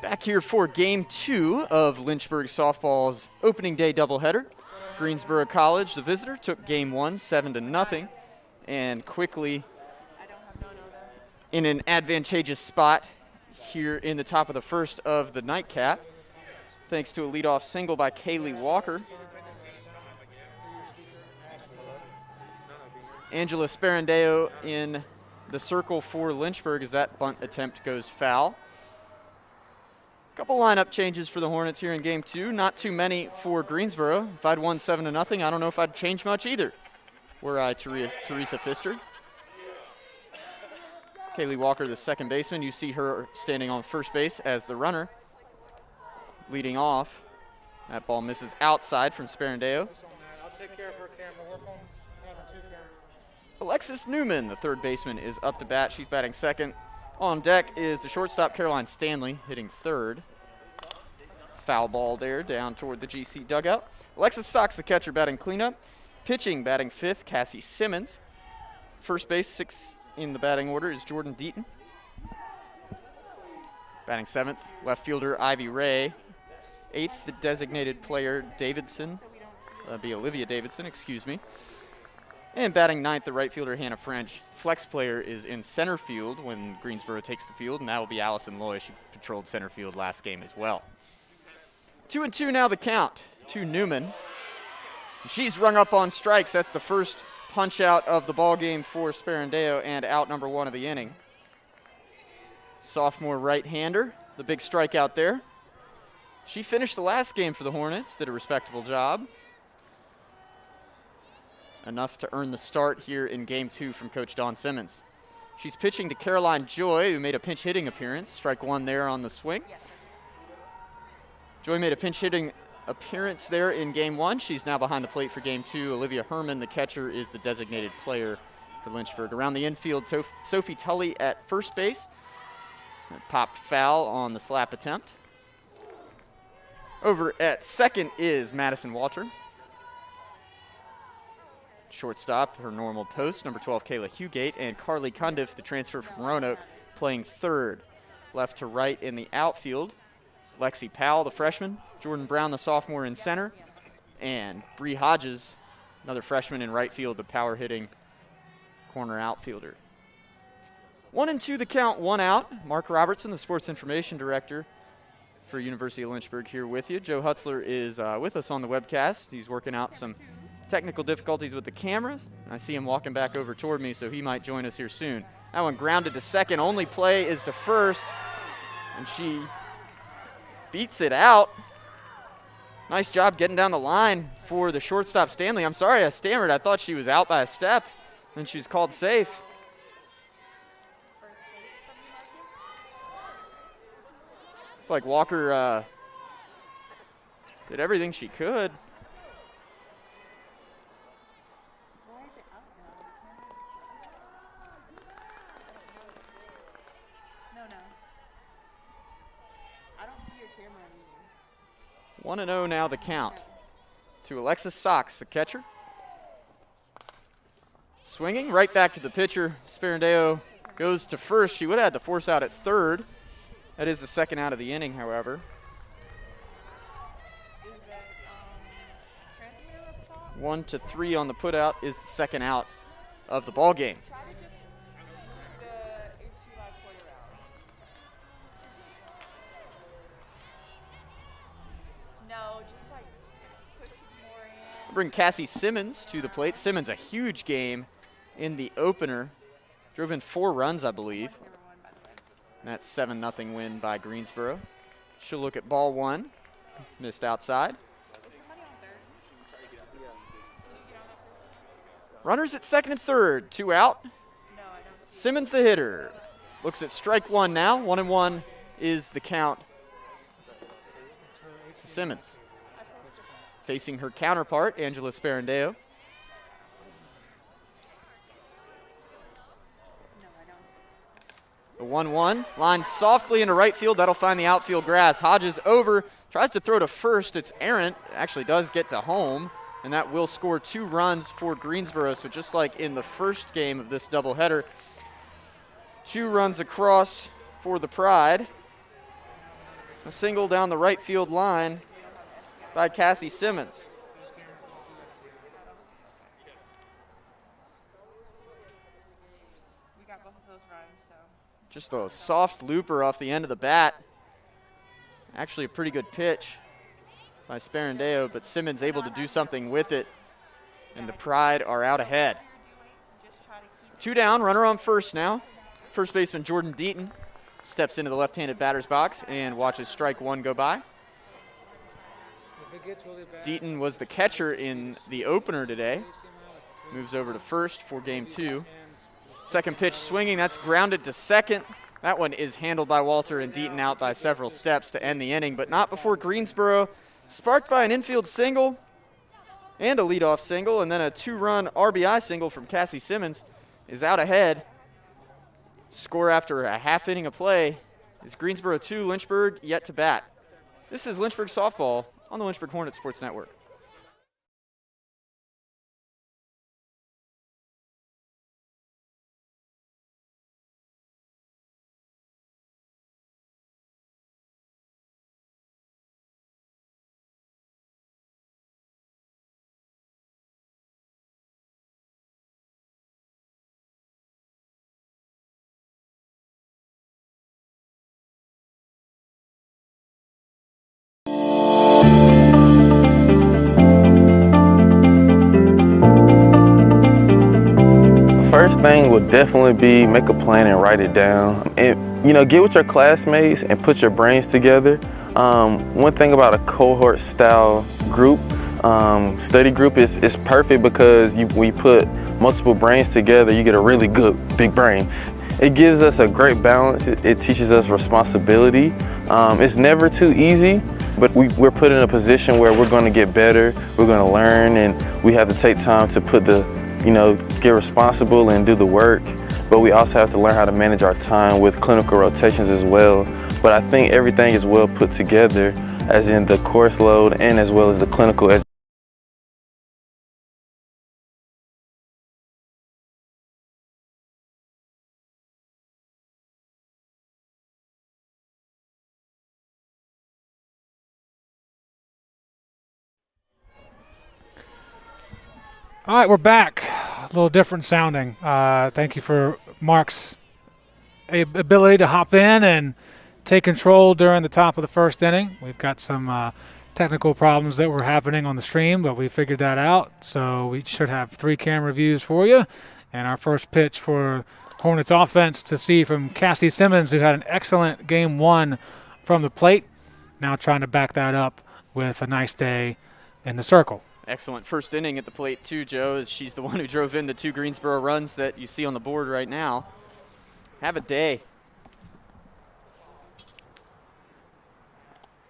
Back here for game 2 of Lynchburg softball's opening day doubleheader. Greensboro College, the visitor, took game 1 7-0, and quickly in an advantageous spot here in the top of the first of the nightcap, thanks to a leadoff single by Kaylee Walker. Angela Sperandeo in the circle for Lynchburg as that bunt attempt goes foul. Couple lineup changes for the Hornets here in game 2. Not too many for Greensboro. If I'd won 7-0, I don't know if I'd change much either, were I Teresa Pfister. Kaylee Walker, the second baseman. You see her standing on first base as the runner. Leading off. That ball misses outside from Sperandeo. I'll take care of her camera. Work on having 2 cameras. Alexis Newman, the third baseman, is up to bat. She's batting second. On deck is the shortstop, Caroline Stanley, hitting third. Foul ball there down toward the GC dugout. Alexis Sox, the catcher, batting cleanup. Pitching, batting fifth, Cassie Simmons. First base, 6 in the batting order is Jordan Deaton. Batting seventh, left fielder Ivy Ray. Eighth, the designated player Davidson. That'd be Olivia Davidson, excuse me. And batting ninth, the right fielder, Hannah French. Flex player is in center field when Greensboro takes the field, and that will be Allison Loy. She patrolled center field last game as well. 2-2 now the count to Newman. She's rung up on strikes. That's the first punch out of the ball game for Sperandeo and out number 1 of the inning. Sophomore right-hander, the big strikeout there. She finished the last game for the Hornets, did a respectable job. Enough to earn the start here in game 2 from Coach Dawn Simmons. She's pitching to Caroline Joy, who made a pinch hitting appearance. Strike 1 there on the swing. Joy made a pinch hitting appearance there in game 1. She's now behind the plate for game 2. Olivia Herman, the catcher, is the designated player for Lynchburg. Around the infield, Sophie Tully at first base. Popped foul on the slap attempt. Over at second is Madison Walter. Shortstop, her normal post, number 12, Kayla Hugate, and Carly Cundiff, the transfer from Roanoke, playing third. Left to right in the outfield, Lexi Powell, the freshman, Jordan Brown, the sophomore, in center, and Bree Hodges, another freshman in right field, the power-hitting corner outfielder. 1-2 the count, 1 out. Mark Robertson, the sports information director for University of Lynchburg, here with you. Joe Hutzler is with us on the webcast. He's working out some technical difficulties with the camera. I see him walking back over toward me, so he might join us here soon. That one grounded to second. Only play is to first, and she beats it out. Nice job getting down the line for the shortstop, Stanley. I'm sorry I stammered. I thought she was out by a step, and she was called safe. Looks like Walker did everything she could. I don't see your camera anymore. 1-0 now the count to Alexis Sox, the catcher. Swinging right back to the pitcher. Sperandeo goes to first. She would have had to force out at third. That is the second out of the inning, however. Is that transmitter at the top? 1-3 on the putout is the second out of the ball game. Try to just move the HG Live pointer out. No, just like push it more in. Bring Cassie Simmons to the plate. Simmons, a huge game in the opener. Drove in 4 runs, I believe. And that's 7-0 win by Greensboro. She'll look at ball 1. Missed outside. Is somebody on third? Runners at second and third. 2 out. No, I don't see. Simmons, the hitter. Looks at strike 1 now. 1-1 is the count to Simmons. Facing her counterpart, Angela Sperandeo. The 1-1 lines softly into right field. That'll find the outfield grass. Hodges over, tries to throw to first. It's errant. Actually does get to home, and that will score 2 runs for Greensboro. So just like in the first game of this doubleheader, 2 runs across for the Pride. A single down the right field line by Cassie Simmons. We got both of those runs, so. Just a soft looper off the end of the bat. Actually a pretty good pitch by Sparandeo, but Simmons able to do something with it, and the Pride are out ahead. 2 down, runner on first now. First baseman Jordan Deaton steps into the left-handed batter's box and watches strike one go by. Deaton was the catcher in the opener today. Moves over to first for game 2. Second pitch swinging, that's grounded to second. That one is handled by Walter and Deaton out by several steps to end the inning, but not before Greensboro, sparked by an infield single and a leadoff single, and then a 2-run RBI single from Cassie Simmons, is out ahead. Score after a half inning of play is Greensboro 2, Lynchburg yet to bat. This is Lynchburg softball on the Lynchburg Hornet Sports Network. First thing would definitely be make a plan and write it down. And, get with your classmates and put your brains together. One thing about a cohort style group, study group is perfect because when you put multiple brains together, you get a really good big brain. It gives us a great balance. It teaches us responsibility. It's never too easy, but we're put in a position where we're going to get better, we're going to learn, and we have to take time to get responsible and do the work. But we also have to learn how to manage our time with clinical rotations as well. But I think everything is well put together, as in the course load and as well as the clinical education. All right, we're back. A little different sounding. Thank you for Mark's ability to hop in and take control during the top of the first inning. We've got some technical problems that were happening on the stream, but we figured that out. So we should have 3 camera views for you. And our first pitch for Hornets offense to see from Cassie Simmons, who had an excellent game 1 from the plate. Now trying to back that up with a nice day in the circle. Excellent first inning at the plate, too, Joe, as she's the one who drove in the 2 Greensboro runs that you see on the board right now. Have a day.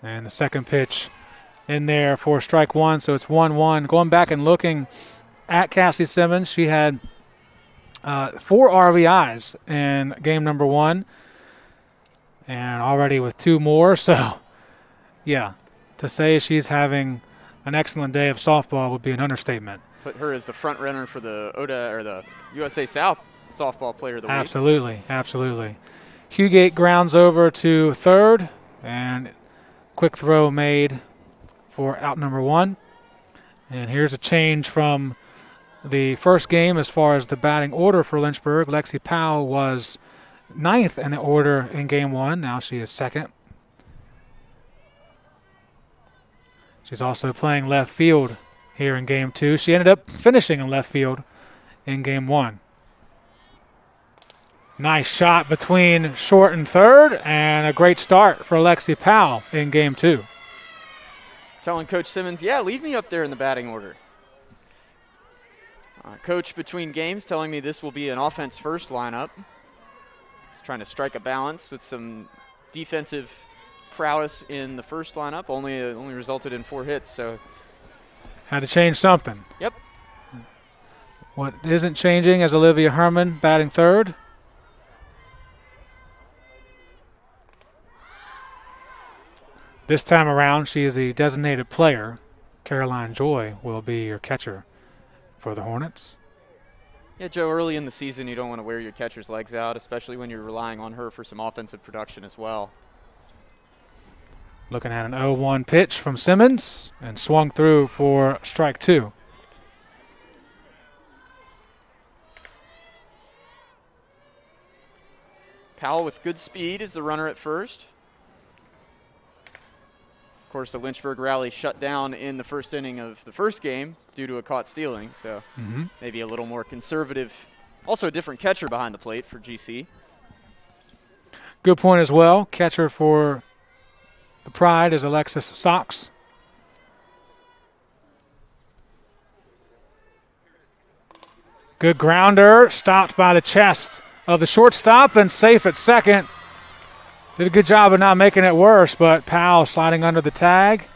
And the second pitch in there for strike 1, so it's 1-1. Going back and looking at Cassie Simmons, she had 4 RBIs in game number 1, and already with 2 more. So, yeah, to say she's having an excellent day of softball would be an understatement. Put her as the front runner for the the USA South Softball Player of the Week. Absolutely, absolutely. Hugate grounds over to third, and quick throw made for out number 1. And here's a change from the first game as far as the batting order for Lynchburg. Lexi Powell was 9th in the order in game 1. Now she is 2nd. She's also playing left field here in game 2. She ended up finishing in left field in game 1. Nice shot between short and third, and a great start for Lexi Powell in game 2. Telling Coach Simmons, yeah, leave me up there in the batting order. Coach between games telling me this will be an offense first lineup. Trying to strike a balance with some defensive prowess in the first lineup. Only resulted in 4 hits, so had to change something. Yep. What isn't changing is Olivia Herman batting third. This time around, she is the designated player. Caroline Joy will be your catcher for the Hornets. Yeah, Joe, early in the season, you don't want to wear your catcher's legs out, especially when you're relying on her for some offensive production as well. Looking at an 0-1 pitch from Simmons and swung through for strike 2. Powell with good speed is the runner at first. Of course, the Lynchburg rally shut down in the first inning of the first game due to a caught stealing, so maybe a little more conservative. Also a different catcher behind the plate for GC. Good point as well. Catcher for the Pride is Alexis Sox. Good grounder, stopped by the chest of the shortstop and safe at second. Did a good job of not making it worse, but Powell sliding under the tag.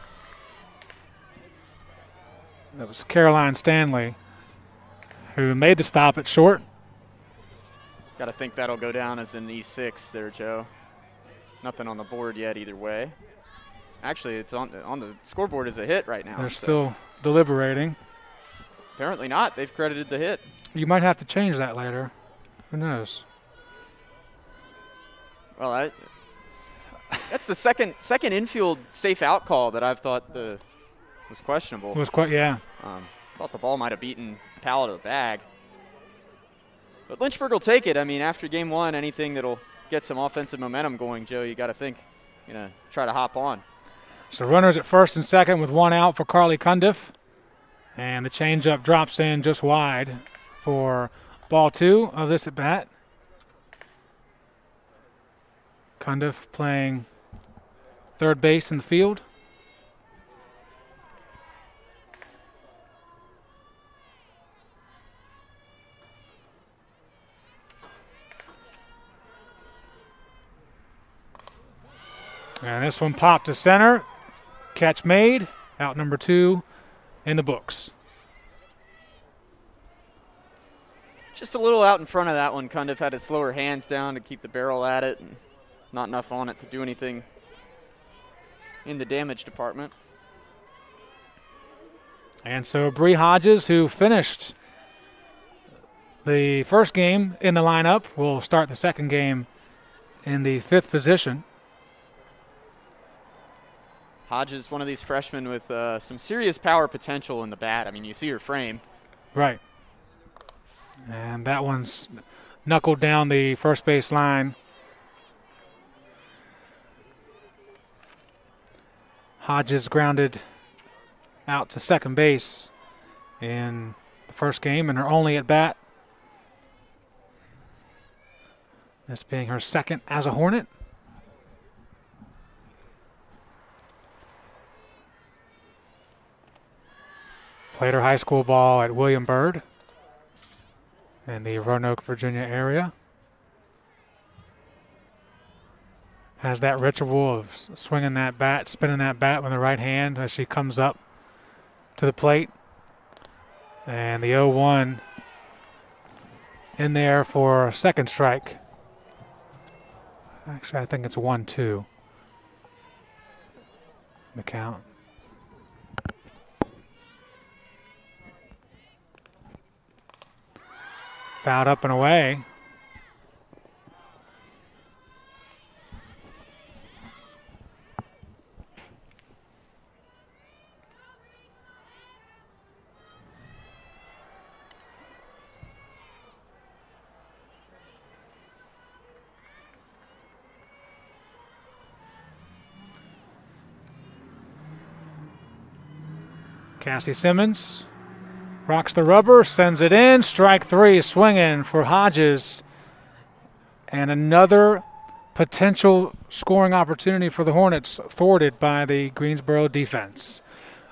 That was Caroline Stanley who made the stop at short. Got to think that'll go down as an E6 there, Joe. Nothing on the board yet either way. Actually, it's on the scoreboard as a hit right now. They're still deliberating. Apparently not. They've credited the hit. You might have to change that later. Who knows? Well, that's the second infield safe out call that I've thought was questionable. It was quite, yeah. Thought the ball might have beaten Powell to the bag. But Lynchburg will take it. I mean, after game one, anything that'll get some offensive momentum going, Joe, you got to think, try to hop on. So runners at first and second with one out for Carly Cundiff. And the changeup drops in just wide for ball 2 of this at bat. Cundiff playing third base in the field. And this one popped to center. Catch made. Out number 2 in the books. Just a little out in front of that one. Cundiff had to slow her hands down to keep the barrel at it, and not enough on it to do anything in the damage department. And so Bree Hodges, who finished the first game in the lineup, will start the second game in the 5th position. Hodges, one of these freshmen with some serious power potential in the bat. I mean, you see her frame. Right. And that one's knuckled down the first base line. Hodges grounded out to second base in the first game and her only at bat. This being her second as a Hornet. Played her high school ball at William Byrd in the Roanoke, Virginia area. Has that ritual of swinging that bat, spinning that bat with the right hand as she comes up to the plate. And the 0-1 in there for second strike. Actually, I think it's 1-2. The count. Fouled up and away. Cassie Simmons rocks the rubber, sends it in. Strike 3, swinging for Hodges. And another potential scoring opportunity for the Hornets thwarted by the Greensboro defense.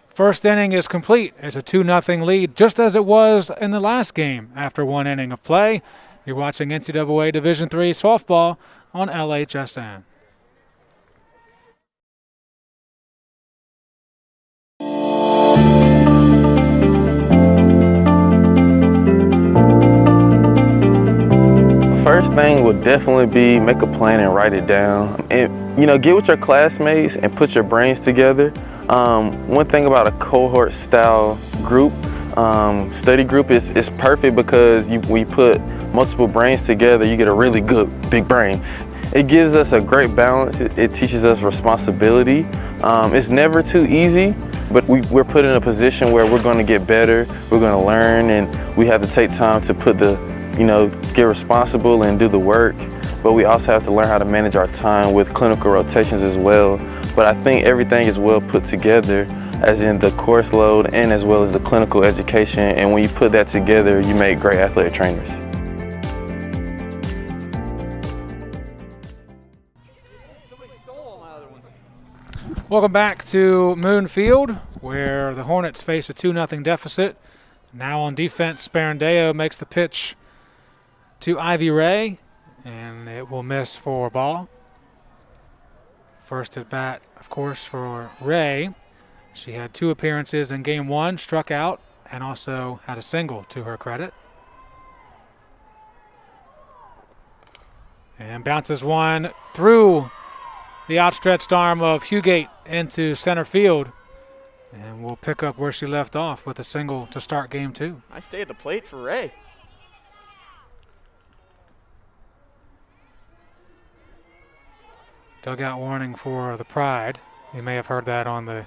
First inning is complete. It's a 2-0 lead, just as it was in the last game after one inning of play. You're watching NCAA Division III softball on LHSN. First thing would definitely be make a plan and write it down. And, get with your classmates and put your brains together. One thing about a cohort style group, study group is perfect because when you put multiple brains together, you get a really good big brain. It gives us a great balance. It teaches us responsibility. It's never too easy, but we're put in a position where we're going to get better, we're going to learn, and we have to take time to get responsible and do the work. But we also have to learn how to manage our time with clinical rotations as well. But I think everything is well put together, as in the course load and as well as the clinical education. And when you put that together, you make great athletic trainers. Welcome back to Moon Field, where the Hornets face a 2-0 deficit. Now on defense, Sparandeo makes the pitch to Ivy Ray, and it will miss for a ball. First at bat, of course, for Ray. She had 2 appearances in Game 1, struck out, and also had a single to her credit. And bounces one through the outstretched arm of Hugate into center field. And we'll pick up where she left off with a single to start Game 2. Nice day at the plate for Ray. Dugout warning for the Pride. You may have heard that on the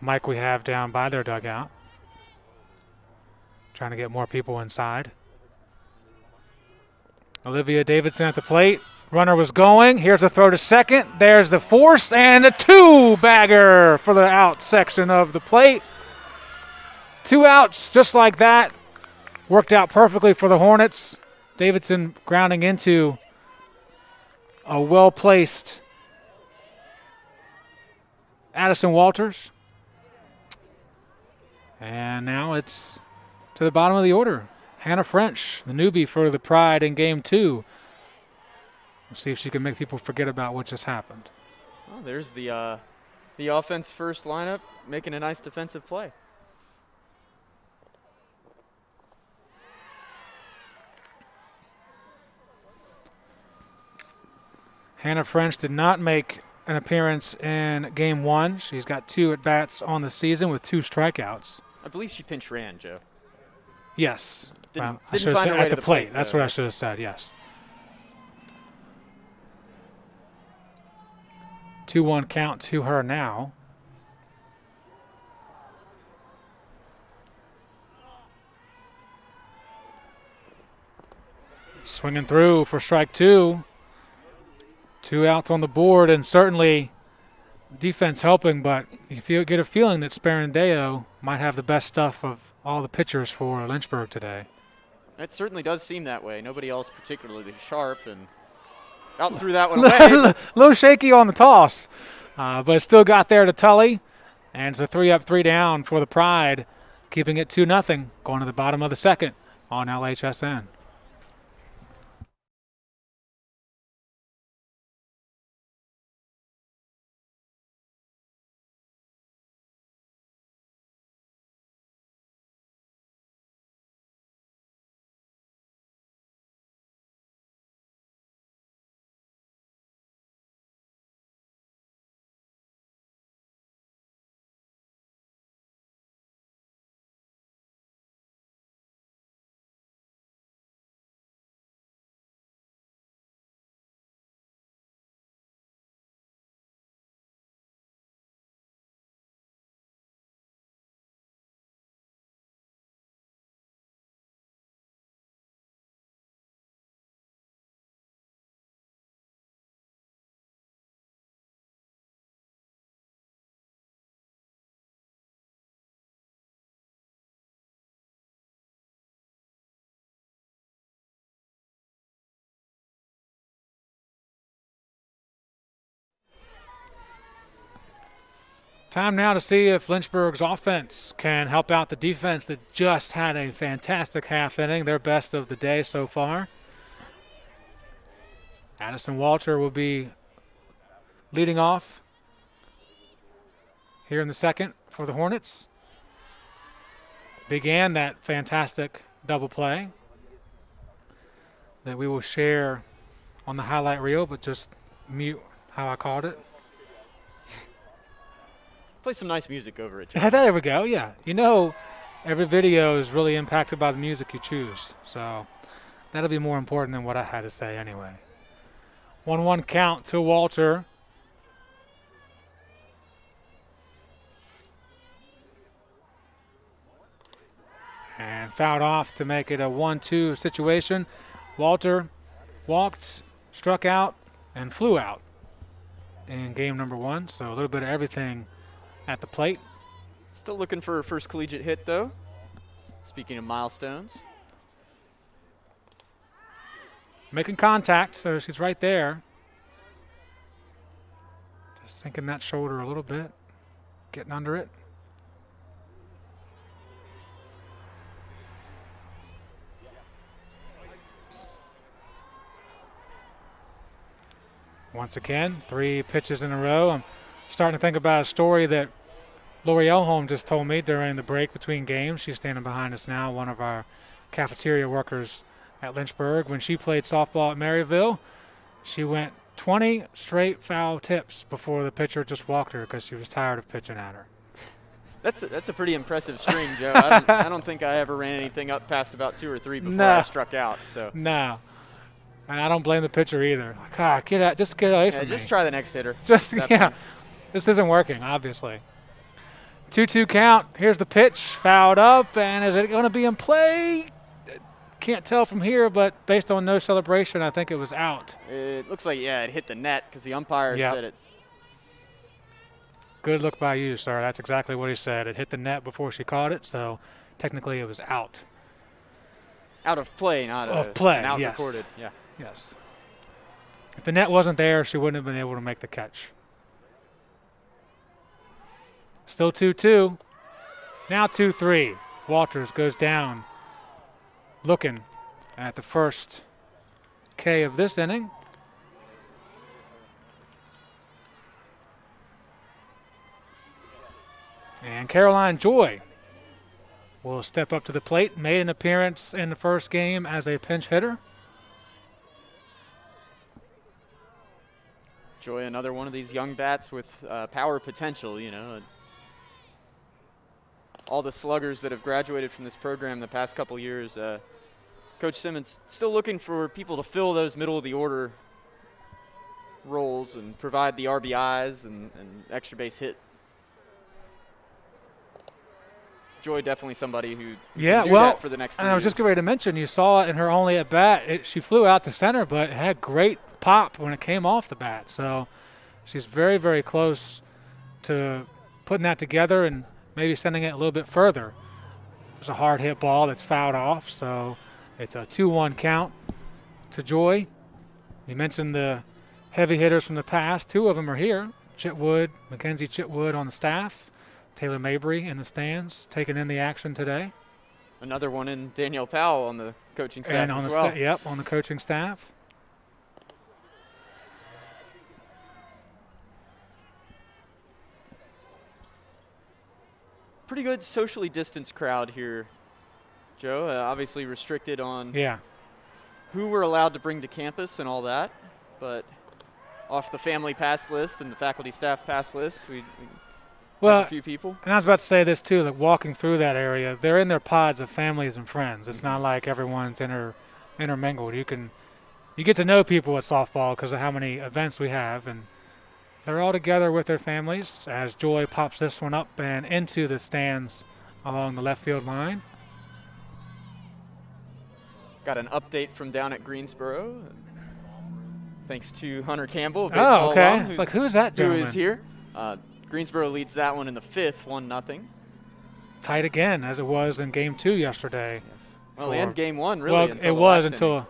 mic we have down by their dugout. Trying to get more people inside. Olivia Davidson at the plate. Runner was going. Here's the throw to second. There's the force and a 2-bagger for the out section of the plate. 2 outs just like that. Worked out perfectly for the Hornets. Davidson grounding into a well-placed Addison Walters. And now it's to the bottom of the order. Hannah French, the newbie for the Pride in Game 2. We'll see if she can make people forget about what just happened. Well, there's the offense first lineup making a nice defensive play. Hannah French did not make an appearance in Game 1. She's got 2 at-bats on the season with 2 strikeouts. I believe she pinch ran, Joe. Yes. Didn't I should have find said her way at to the plate. That's though. what I should have said, yes. 2-1 count to her now. Swinging through for strike 2. 2 outs on the board, and certainly defense helping, but you get a feeling that Sparandeo might have the best stuff of all the pitchers for Lynchburg today. It certainly does seem that way. Nobody else particularly sharp, and out threw that one away. A little shaky on the toss, but still got there to Tully, and it's a 3-up, 3-down for the Pride, keeping it 2-0 going to the bottom of the second on LHSN. Time now to see if Lynchburg's offense can help out the defense that just had a fantastic half inning, their best of the day so far. Addison Walter will be leading off here in the second for the Hornets. Began that fantastic double play that we will share on the highlight reel, but just mute how I called it. Play some nice music over it, Joe. There we go, yeah. You know, every video is really impacted by the music you choose. So that'll be more important than what I had to say anyway. 1-1 count to Walter. And fouled off to make it a 1-2 situation. Walter walked, struck out, and flew out in game number 1. So a little bit of everything at the plate. Still looking for her first collegiate hit, though. Speaking of milestones. Making contact, so she's right there. Just sinking that shoulder a little bit, getting under it. Once again, 3 pitches in a row. I'm starting to think about a story that Lori Elholm just told me during the break between games. She's standing behind us now, one of our cafeteria workers at Lynchburg. When she played softball at Maryville, she went 20 straight foul tips before the pitcher just walked her because she was tired of pitching at her. That's a pretty impressive string, Joe. I don't think I ever ran anything up past about 2 or 3 before I struck out. So no. And I don't blame the pitcher either. Like, just get away from me. Just try the next hitter. This isn't working, obviously. 2-2 count. Here's the pitch, fouled up, and is it going to be in play? Can't tell from here, but based on no celebration, I think it was out. It looks like, it hit the net because the umpire said it. Good look by you, sir. That's exactly what he said. It hit the net before she caught it, so technically it was out. Out of play, not of play. Out Yes. recorded. Yeah. Yes. If the net wasn't there, she wouldn't have been able to make the catch. Still 2-2. Now 2-3. Walters goes down, looking at the first K of this inning. And Caroline Joy will step up to the plate. Made an appearance in the first game as a pinch hitter. Joy, another one of these young bats with power potential, all the sluggers that have graduated from this program the past couple years. Coach Simmons still looking for people to fill those middle of the order roles and provide the RBIs and extra base hit. Joy definitely somebody who can do that for the next 3 and I was years. just getting ready to mention, you saw it in her only at bat. She flew out to center, but it had great pop when it came off the bat. So she's very, very close to putting that together and maybe sending it a little bit further. It's a hard hit ball that's fouled off, so it's a 2-1 count to Joy. You mentioned the heavy hitters from the past. 2 of them are here. Mackenzie Chitwood on the staff. Taylor Mabry in the stands, taking in the action today. Another one in Danielle Powell on the coaching staff and on as the well. on the coaching staff. Pretty good socially distanced crowd here, Joe. Obviously restricted on who we're allowed to bring to campus and all that, but off the family pass list and the faculty staff pass list, we have a few people. And I was about to say this too, like walking through that area, they're in their pods of families and friends. It's not like everyone's intermingled. You get to know people at softball because of how many events we have, and they're all together with their families as Joy pops this one up and into the stands along the left field line. Got an update from down at Greensboro. Thanks to Hunter Campbell. Baseball alum, It's like, who's that gentleman? Who is here. Greensboro leads that one in the 5th, 1-0. Tight again, as it was in Game 2 yesterday. Yes. Well, and Game 1, really. Well, it was until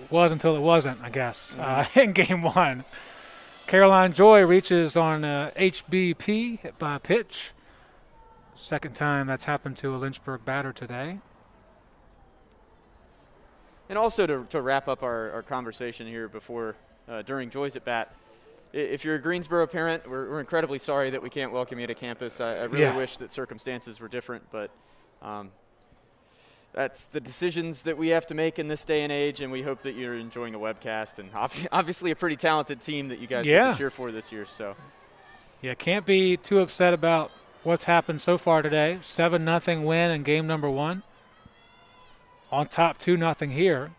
it wasn't, I guess, in Game 1. Caroline Joy reaches on HBP, hit by a pitch. Second time that's happened to a Lynchburg batter today. And also to wrap up our conversation here during Joy's at bat, if you're a Greensboro parent, we're incredibly sorry that we can't welcome you to campus. I really wish that circumstances were different, but that's the decisions that we have to make in this day and age, and we hope that you're enjoying the webcast. And obviously a pretty talented team that you guys get to cheer for this year. So, can't be too upset about what's happened so far today. 7-0 win in game number 1. On top 2-0 here.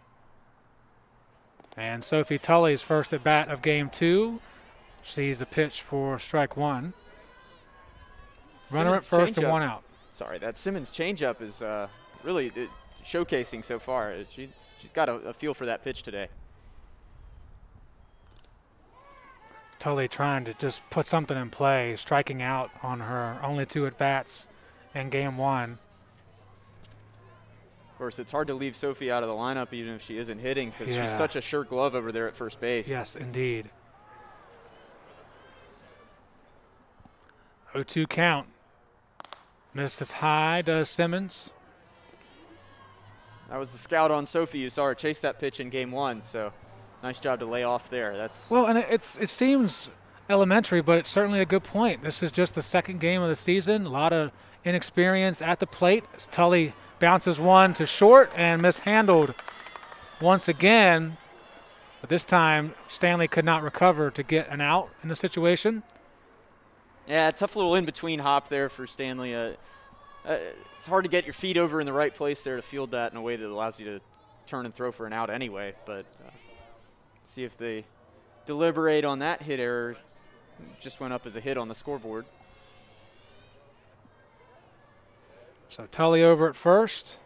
And Sophie Tully's first at bat of game 2 sees the pitch for strike 1. Runner at first and 1 out. Sorry, that Simmons changeup is really showcasing so far. She's got a feel for that pitch today. Tully trying to just put something in play, striking out on her only 2 at bats in game 1. Of course, it's hard to leave Sophie out of the lineup even if she isn't hitting because Yeah. she's such a sure glove over there at first base. Yes, indeed. 0-2 count. Missed this high, does Simmons. That was the scout on Sophie. You saw her chase that pitch in game 1, so nice job to lay off there. That's Well, and it seems elementary, but it's certainly a good point. This is just the second game of the season. A lot of inexperience at the plate. Tully bounces one to short and mishandled once again. But this time, Stanley could not recover to get an out in the situation. Yeah, tough little in-between hop there for Stanley. It's hard to get your feet over in the right place there to field that in a way that allows you to turn and throw for an out anyway. But see if they deliberate on that hit error. Just went up as a hit on the scoreboard. So Tully over at first.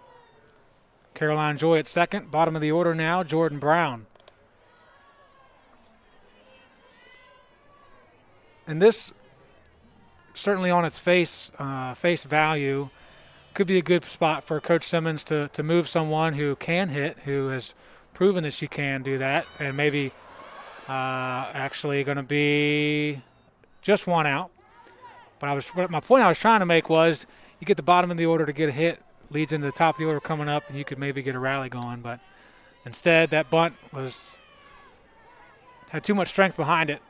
Caroline Joy at second. Bottom of the order now, Jordan Brown. And this, certainly on its face value, could be a good spot for Coach Simmons to move someone who can hit, who has proven that she can do that, and maybe actually going to be just 1 out. But my point I was trying to make was you get the bottom of the order to get a hit, leads into the top of the order coming up, and you could maybe get a rally going. But instead, that bunt had too much strength behind it.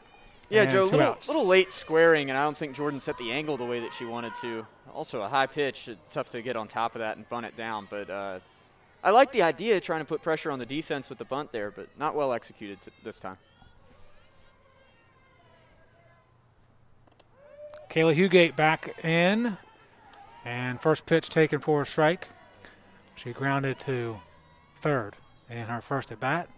Yeah, Joe, a little late squaring, and I don't think Jordan set the angle the way that she wanted to. Also a high pitch. It's tough to get on top of that and bunt it down. But I like the idea of trying to put pressure on the defense with the bunt there, but not well executed this time. Kayla Hugate back in, and first pitch taken for a strike. She grounded to third in her first at bat.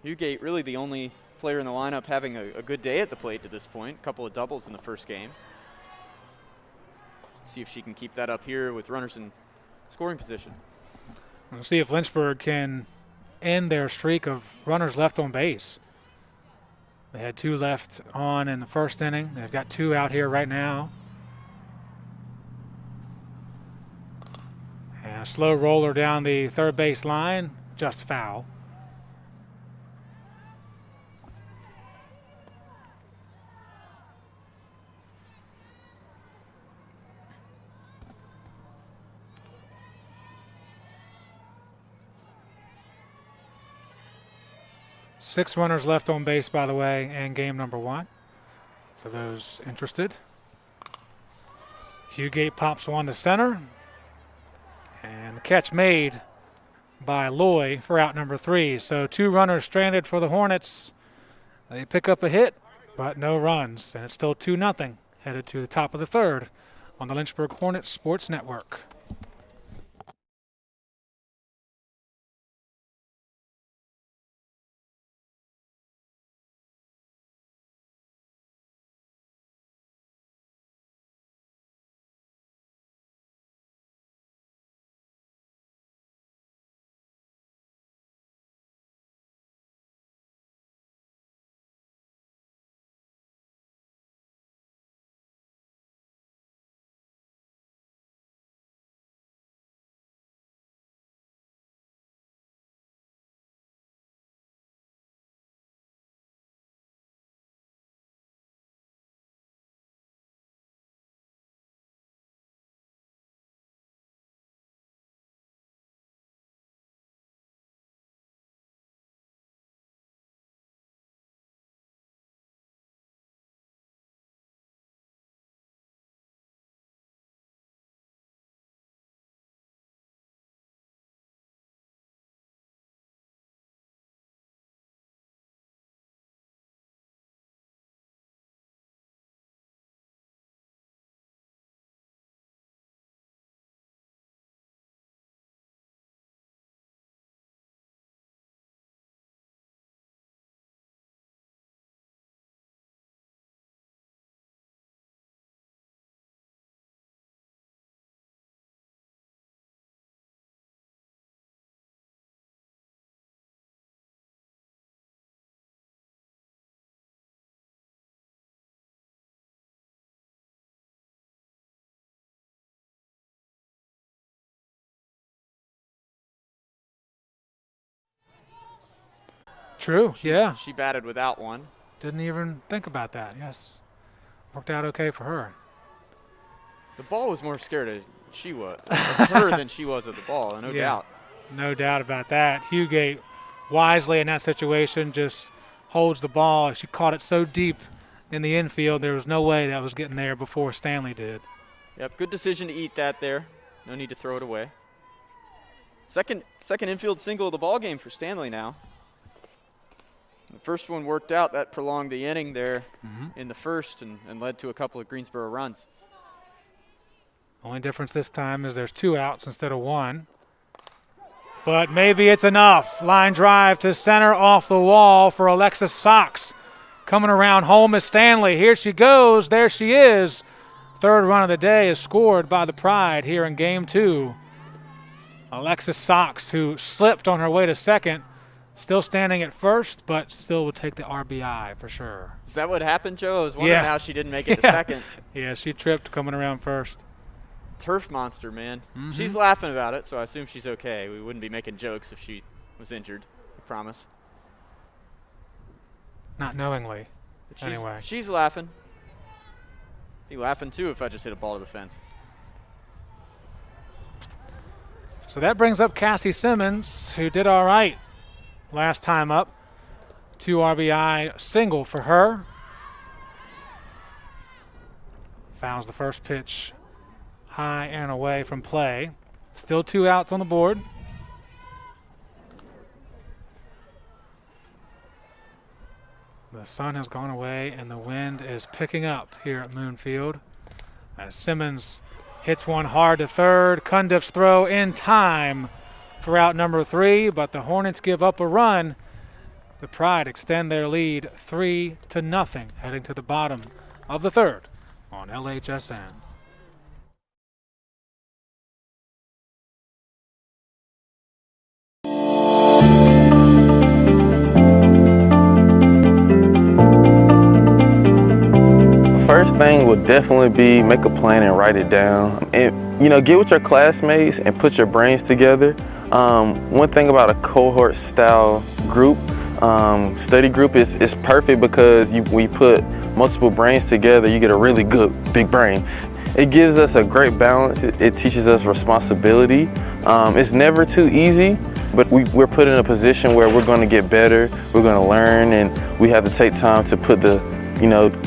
Hugate really the only player in the lineup having a good day at the plate to this point. A couple of doubles in the first game. See if she can keep that up here with runners in scoring position. We'll see if Lynchburg can end their streak of runners left on base. They had 2 left on in the first inning. They've got 2 out here right now. And a slow roller down the third base line, just foul. Six runners left on base, by the way, in game number 1, for those interested. Hugate pops one to center. And the catch made by Loy for out number 3. So 2 runners stranded for the Hornets. They pick up a hit, but no runs. And it's still 2-0, headed to the top of the third on the Lynchburg Hornets Sports Network. True, yeah. She batted without one. Didn't even think about that, yes. Worked out okay for her. The ball was more scared of her than she was of the ball, no doubt. No doubt about that. Hugate wisely in that situation just holds the ball. She caught it so deep in the infield, there was no way that was getting there before Stanley did. Yep, good decision to eat that there. No need to throw it away. Second infield single of the ball game for Stanley now. The first one worked out. That prolonged the inning there in the first and led to a couple of Greensboro runs. Only difference this time is there's 2 outs instead of 1. But maybe it's enough. Line drive to center off the wall for Alexis Sox. Coming around home is Stanley. Here she goes. There she is. Third run of the day is scored by the Pride here in Game 2. Alexis Sox, who slipped on her way to second, still standing at first, but still would take the RBI for sure. Is that what happened, Joe? I was wondering how she didn't make it to second. Yeah, she tripped coming around first. Turf monster, man. She's laughing about it, so I assume she's okay. We wouldn't be making jokes if she was injured, I promise. Not knowingly, anyway. She's laughing. Be laughing, too, if I just hit a ball to the fence. So that brings up Cassie Simmons, who did all right last time up. 2 RBI single for her. Fouls the first pitch high and away from play. Still 2 outs on the board. The sun has gone away and the wind is picking up here at Moonfield. As Simmons hits one hard to third. Cundiff's throw in time for out number 3, but the Hornets give up a run. The Pride extend their lead 3-0, heading to the bottom of the third on LHSN. First thing would definitely be make a plan and write it down. And, get with your classmates and put your brains together. One thing about a cohort style group, study group is perfect because when you put multiple brains together, you get a really good big brain. It gives us a great balance. It teaches us responsibility. It's never too easy, but we're put in a position where we're going to get better, we're going to learn, and we have to take time to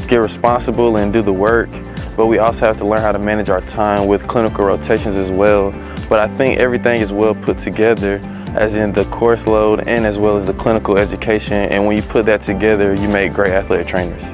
get responsible and do the work. But we also have to learn how to manage our time with clinical rotations as well. But I think everything is well put together, as in the course load and as well as the clinical education. And when you put that together, you make great athletic trainers.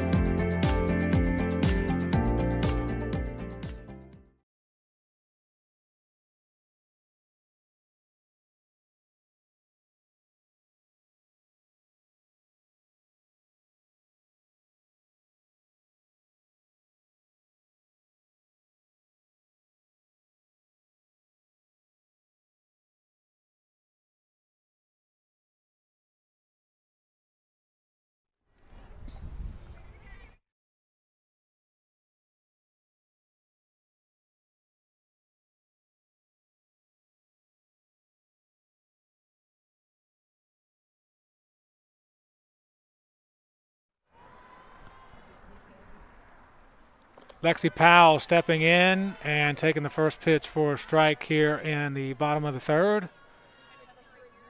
Lexi Powell stepping in and taking the first pitch for a strike here in the bottom of the third.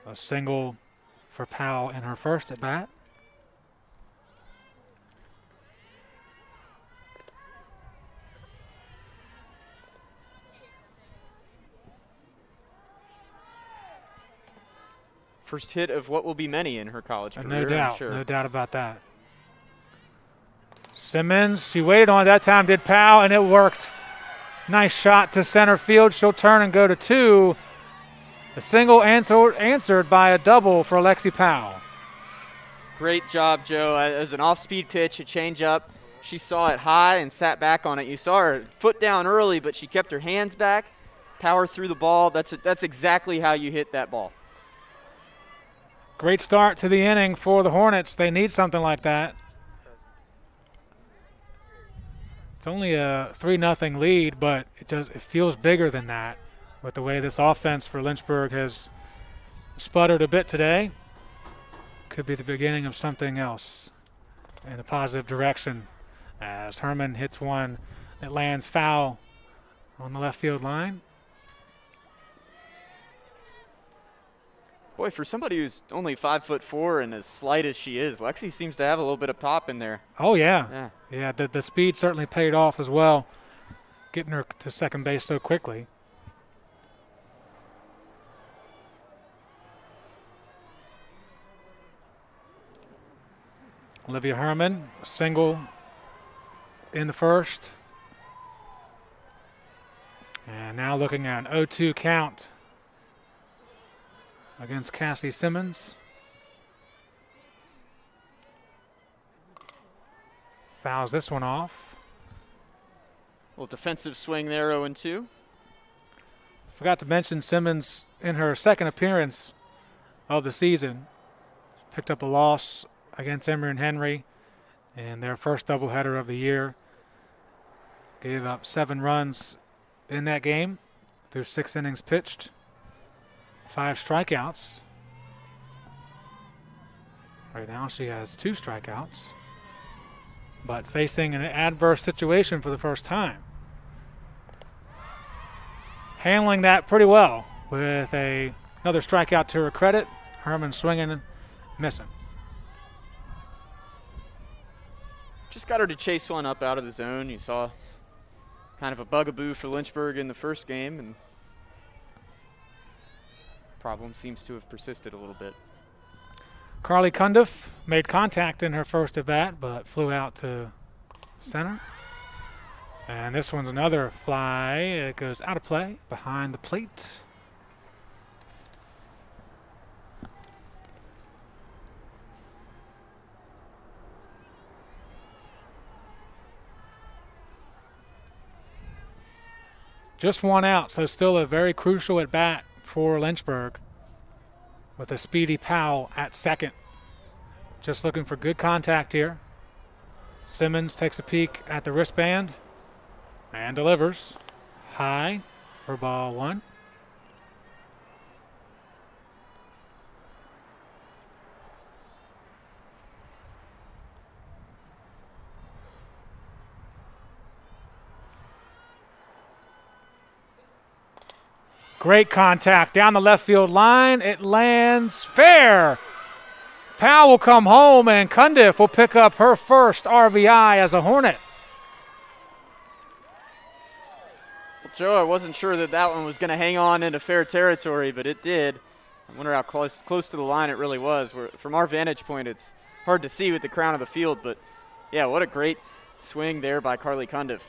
A single for Powell in her first at bat. First hit of what will be many in her college career. No doubt, sure. No doubt about that. Simmons, she waited on it that time, did Powell, and it worked. Nice shot to center field. She'll turn and go to 2. A single answered by a double for Lexi Powell. Great job, Joe. As an off-speed pitch, a changeup. She saw it high and sat back on it. You saw her foot down early, but she kept her hands back, power through the ball. That's exactly how you hit that ball. Great start to the inning for the Hornets. They need something like that. It's only a 3-0 lead, but it feels bigger than that with the way this offense for Lynchburg has sputtered a bit today. could be the beginning of something else in a positive direction as Herman hits one that lands foul on the left field line. Boy, for somebody who's only 5'4" and as slight as she is, Lexi seems to have a little bit of pop in there. Oh, yeah. Yeah, the speed certainly paid off as well, getting her to second base so quickly. Olivia Herman, single in the first. And now looking at an 0-2 count against Cassie Simmons. Fouls this one off. Little defensive swing there, 0-2. Forgot to mention Simmons in her second appearance of the season picked up a loss against Emory and Henry in their first doubleheader of the year. Gave up 7 runs in that game through 6 innings pitched. 5 strikeouts. Right now she has 2 strikeouts, but facing an adverse situation for the first time. Handling that pretty well with another strikeout to her credit. Herman swinging and missing. Just got her to chase one up out of the zone. You saw kind of a bugaboo for Lynchburg in the first game, and problem seems to have persisted a little bit. Carly Cundiff made contact in her first at bat, but flew out to center. And this one's another fly. It goes out of play behind the plate. Just one out, so still a very crucial at bat for Lynchburg with a Speedy Powell at second. Just looking for good contact here. Simmons takes a peek at the wristband and delivers high for ball 1. Great contact down the left field line. It lands fair. Powell will come home, and Cundiff will pick up her first RBI as a Hornet. Well, Joe, I wasn't sure that one was going to hang on into fair territory, but it did. I wonder how close to the line it really was. From our vantage point, it's hard to see with the crown of the field, but yeah, what a great swing there by Carly Cundiff.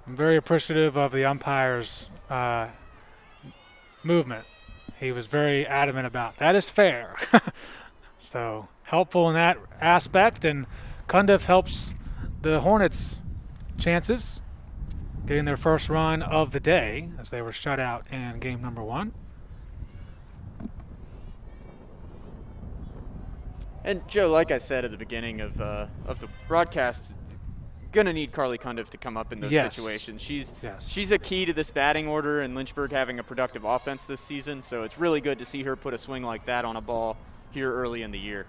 I'm very appreciative of the umpire's movement. He was very adamant about that is fair. So helpful in that aspect, and Cundiff helps the Hornets' chances getting their first run of the day as they were shut out in game number 1. And Joe, like I said at the beginning of the broadcast, gonna need Carly Cundiff to come up in those situations. She's a key to this batting order, and Lynchburg having a productive offense this season. So it's really good to see her put a swing like that on a ball here early in the year.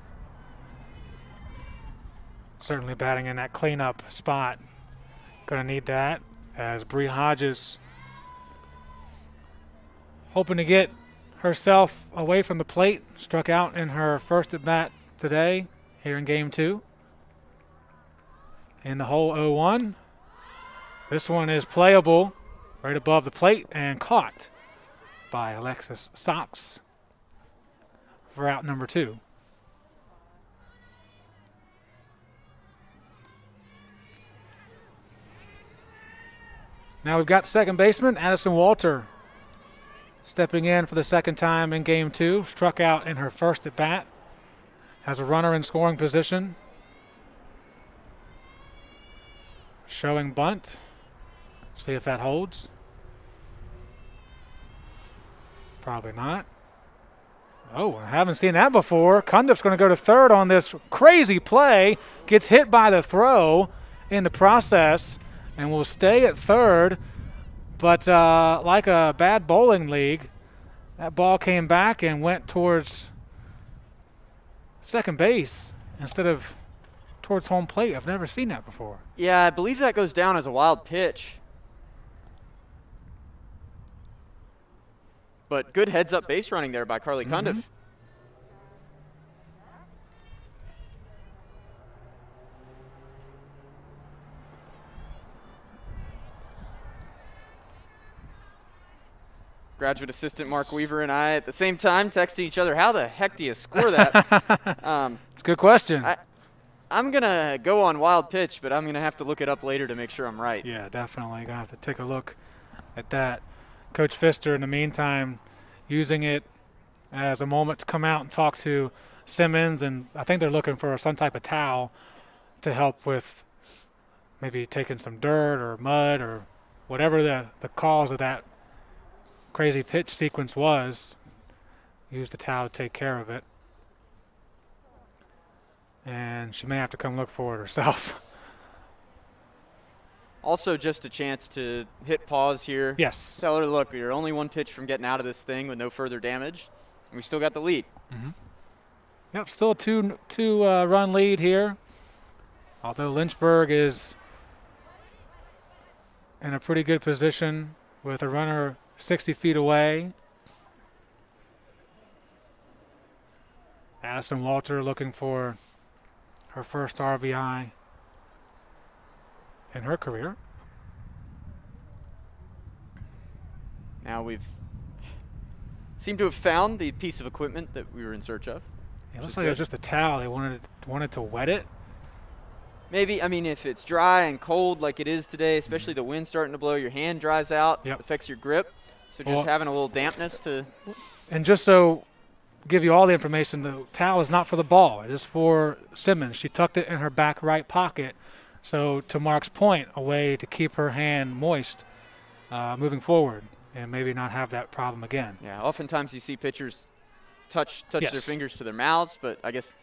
Certainly batting in that cleanup spot. Gonna need that as Bree Hodges hoping to get herself away from the plate. Struck out in her first at bat today here in game 2. In the hole 0-1. This one is playable right above the plate and caught by Alexis Sox for out number 2. Now we've got second baseman Addison Walter stepping in for the second time in game 2. Struck out in her first at bat. Has a runner in scoring position. Showing bunt. See if that holds. Probably not. Oh, I haven't seen that before. Cundiff's going to go to third on this crazy play. Gets hit by the throw in the process and will stay at third. But like a bad bowling league, that ball came back and went towards second base instead of towards home plate. I've never seen that before. Yeah, I believe that goes down as a wild pitch. But good heads-up base running there by Carly Cundiff. Graduate assistant Mark Weaver and I at the same time texting each other, how the heck do you score that? It's a good question. I'm going to go on wild pitch, but I'm going to have to look it up later to make sure I'm right. Yeah, definitely. Going to have to take a look at that. Coach Pfister, in the meantime, using it as a moment to come out and talk to Simmons, and I think they're looking for some type of towel to help with maybe taking some dirt or mud or whatever the cause of that crazy pitch sequence was. Use the towel to take care of it. And she may have to come look for it herself. Also just a chance to hit pause here. Yes. Tell her, look, you're only one pitch from getting out of this thing with no further damage. And we still got the lead. Yep, still a two run lead here. Although Lynchburg is in a pretty good position with a runner 60 feet away. Addison Walter looking for her first RBI in her career. Now we've seemed to have found the piece of equipment that we were in search of. It looks like it was just a towel. They wanted to wet it. Maybe, I mean, if it's dry and cold like it is today, especially the wind starting to blow, your hand dries out, affects your grip. So just having a little dampness to... And just so give you all the information, the towel is not for the ball. It is for Simmons. She tucked it in her back right pocket. So to Mark's point, a way to keep her hand moist moving forward and maybe not have that problem again. Yeah, oftentimes you see pitchers touch their fingers to their mouths, but I guess,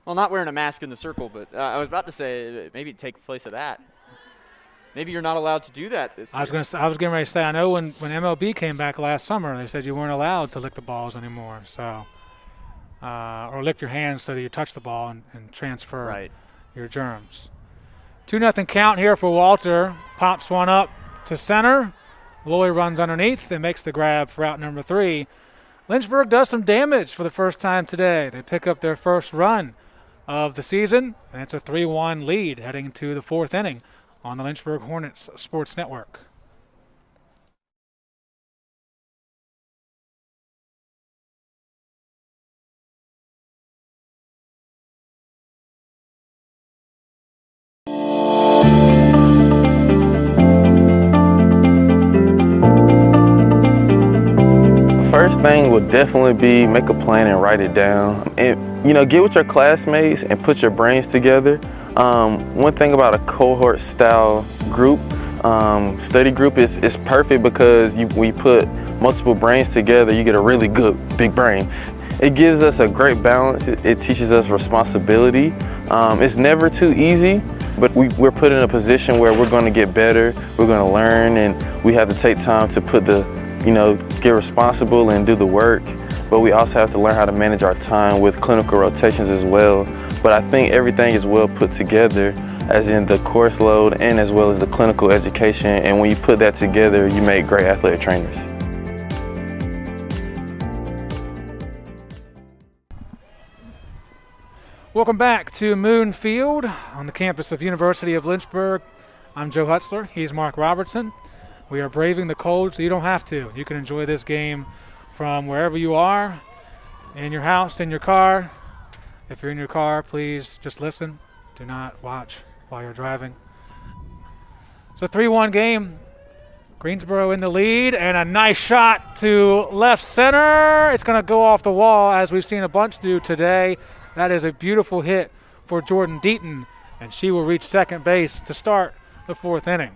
well, not wearing a mask in the circle, but I was about to say maybe take place of that. Maybe you're not allowed to do that this year. I was getting ready to say, I know when MLB came back last summer, they said you weren't allowed to lick the balls anymore. So, or lick your hands so that you touch the ball and transfer your germs. 2-0 count here for Walter. Pops one up to center. Loy runs underneath and makes the grab for out number 3. Lynchburg does some damage for the first time today. They pick up their first run of the season, and it's a 3-1 lead heading to the 4th inning on the Lynchburg Hornets Sports Network. First thing would definitely be make a plan and write it down. And, get with your classmates and put your brains together. One thing about a cohort style group, study group is perfect because when you put multiple brains together, you get a really good big brain. It gives us a great balance. It teaches us responsibility. It's never too easy, but we're put in a position where we're going to get better, we're going to learn, and we have to take time to put get responsible and do the work. But we also have to learn how to manage our time with clinical rotations as well. But I think everything is well put together, as in the course load and as well as the clinical education. And when you put that together, you make great athletic trainers. Welcome back to Moon Field on the campus of University of Lynchburg. I'm Joe Hutzler. He's Mark Robertson. We are braving the cold, so you don't have to. You can enjoy this game from wherever you are, in your house, in your car. If you're in your car, please just listen. Do not watch while you're driving. It's a 3-1 game. Greensboro in the lead, and a nice shot to left center. It's going to go off the wall, as we've seen a bunch do today. That is a beautiful hit for Jordan Deaton, and she will reach second base to start the 4th inning.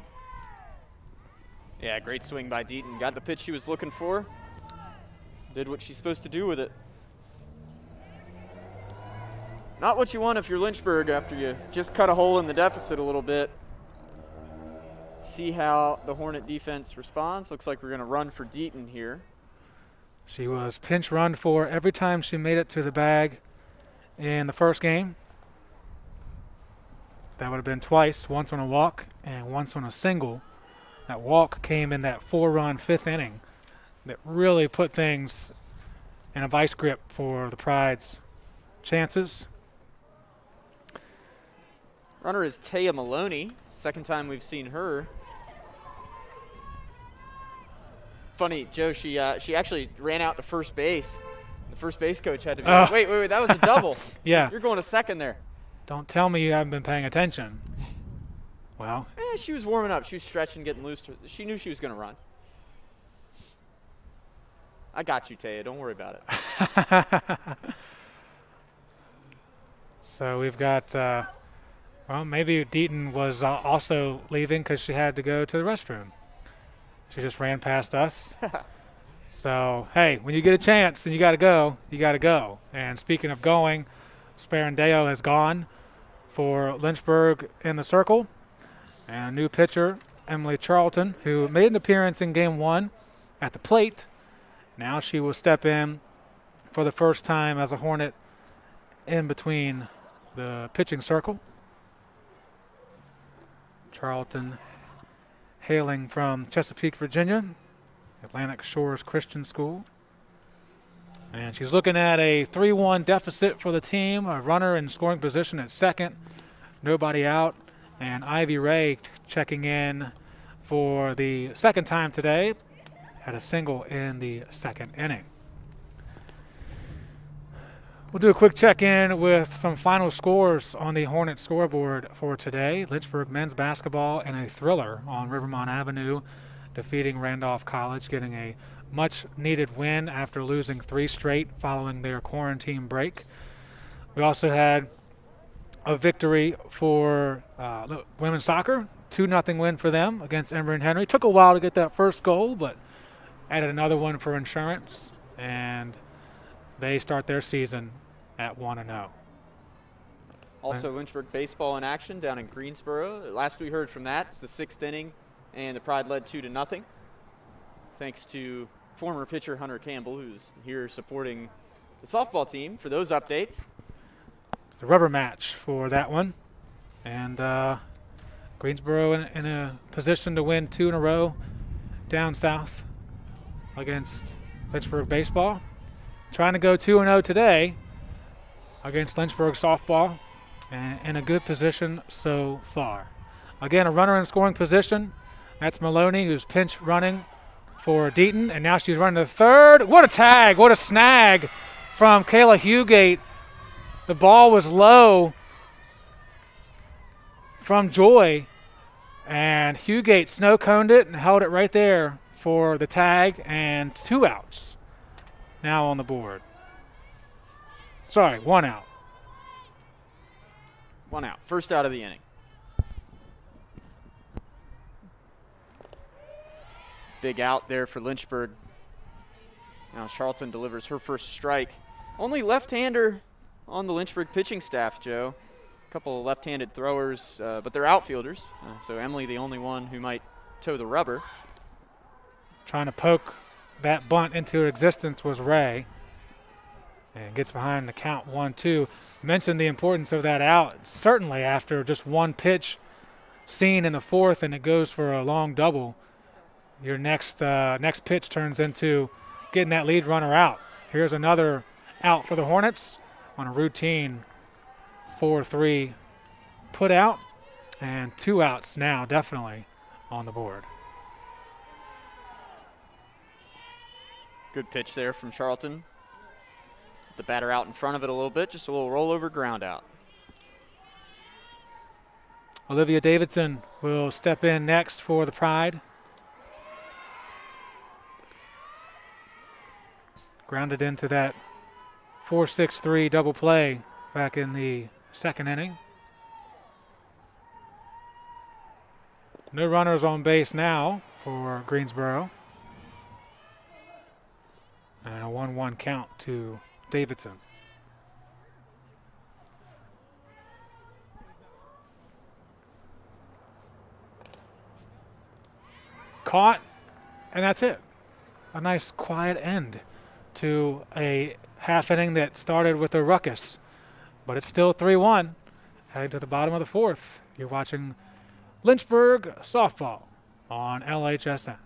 Yeah, great swing by Deaton. Got the pitch she was looking for. Did what she's supposed to do with it. Not what you want if you're Lynchburg after you just cut a hole in the deficit a little bit. See how the Hornet defense responds. Looks like we're going to run for Deaton here. She was pinch run for every time she made it to the bag in the first game. That would have been twice, once on a walk and once on a single. That walk came in that 4-run fifth inning that really put things in a vice grip for the Pride's chances. Runner is Taya Maloney. Second time we've seen her. Funny, Joe, she actually ran out to first base. The first base coach had to be like, wait, that was a double. Yeah. You're going to second there. Don't tell me you haven't been paying attention. Well. She was warming up. She was stretching, getting loose. She knew she was going to run. I got you, Taya. Don't worry about it. So we've got, well, maybe Deaton was also leaving because she had to go to the restroom. She just ran past us. So, hey, when you get a chance and you got to go, you got to go. And speaking of going, Sparandeo has gone for Lynchburg in the circle. And a new pitcher, Emily Charlton, who made an appearance in Game 1 at the plate. Now she will step in for the first time as a Hornet in between the pitching circle. Charlton hailing from Chesapeake, Virginia, Atlantic Shores Christian School. And she's looking at a 3-1 deficit for the team, a runner in scoring position at second, nobody out, and Ivy Ray checking in for the second time today, had a single in the second inning. We'll do a quick check-in with some final scores on the Hornet scoreboard for today. Lynchburg men's basketball in a thriller on Rivermont Avenue, defeating Randolph College, getting a much-needed win after losing 3 straight following their quarantine break. We also had a victory for women's soccer, 2-0 win for them against Emory and Henry. Took a while to get that first goal, but added another one for insurance, and they start their season at 1-0. Also, Lynchburg baseball in action down in Greensboro. Last we heard from that, it's the 6th inning, and the Pride led 2-0. Thanks to former pitcher Hunter Campbell, who's here supporting the softball team for those updates. It's a rubber match for that one. And Greensboro in a position to win 2 in a row down south against Lynchburg baseball. Trying to go 2-0 today against Lynchburg softball, and in a good position so far. Again, a runner in scoring position. That's Maloney, who's pinch running for Deaton, and now she's running to third. What a tag, what a snag from Kayla Hugate. The ball was low from Joy, and Hugate snow-coned it and held it right there for the tag, and 2 outs now on the board. Sorry, 1 out. 1 out. First out of the inning. Big out there for Lynchburg. Now Charlton delivers her first strike. Only left-hander on the Lynchburg pitching staff, Joe. A couple of left-handed throwers, but they're outfielders. So Emily, the only one who might toe the rubber. Trying to poke that bunt into existence was Ray. And gets behind the count 1-2. Mentioned the importance of that out, certainly after just one pitch seen in the 4th, and it goes for a long double. Your next pitch turns into getting that lead runner out. Here's another out for the Hornets on a routine 4-3 put out, and 2 outs now definitely on the board. Good pitch there from Charlton. The batter out in front of it a little bit, just a little rollover ground out. Olivia Davidson will step in next for the Pride. Grounded into that 4-6-3 double play back in the second inning. No runners on base now for Greensboro. And a 1-1 count to Davidson. Caught, and that's it. A nice quiet end to a half inning that started with a ruckus but it's still 3-1. Heading to the bottom of the fourth. You're watching Lynchburg softball on LHSN.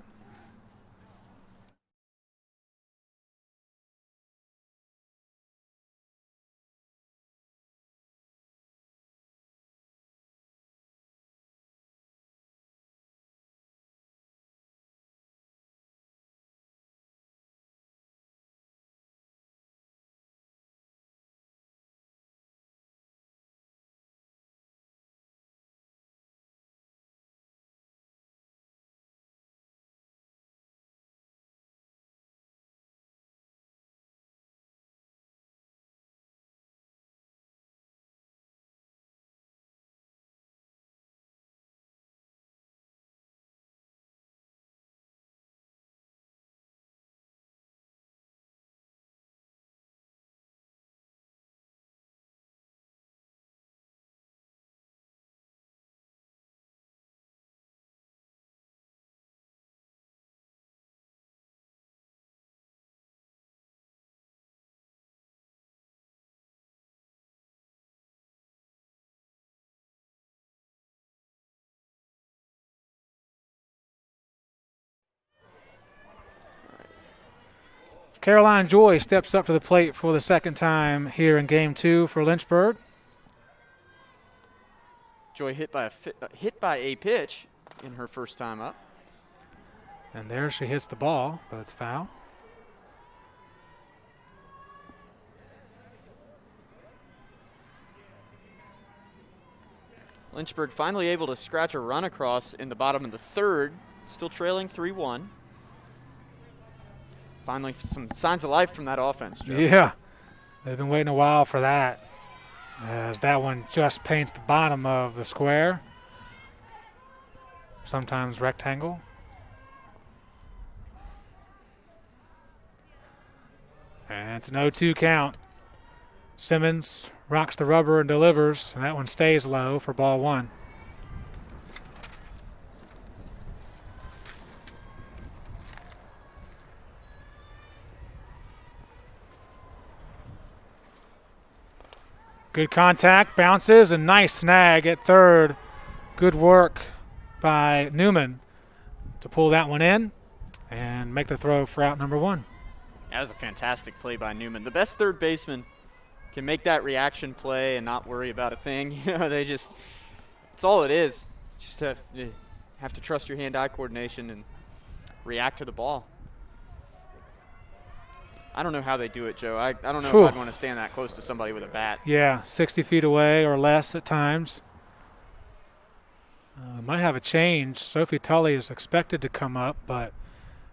Caroline Joy steps up to the plate for the second time here in Game 2 for Lynchburg. Joy hit by a pitch in her first time up. And there she hits the ball, but it's foul. Lynchburg finally able to scratch a run across in the bottom of the third, still trailing 3-1. Finally, some signs of life from that offense, Joe. Yeah, they've been waiting a while for that, as that one just paints the bottom of the square, sometimes rectangle. And it's an 0-2 count. Simmons rocks the rubber and delivers, and that one stays low for ball one. Good contact, bounces, and nice snag at third. Good work by Newman to pull that one in and make the throw for out number one. That was a fantastic play by Newman. The best third baseman can make that reaction play and not worry about a thing. You know, it's all it is. Just have to trust your hand-eye coordination and react to the ball. I don't know how they do it, Joe. I don't know if I'd want to stand that close to somebody with a bat. Yeah, 60 feet away or less at times. Might have a change. Sophie Tully is expected to come up, but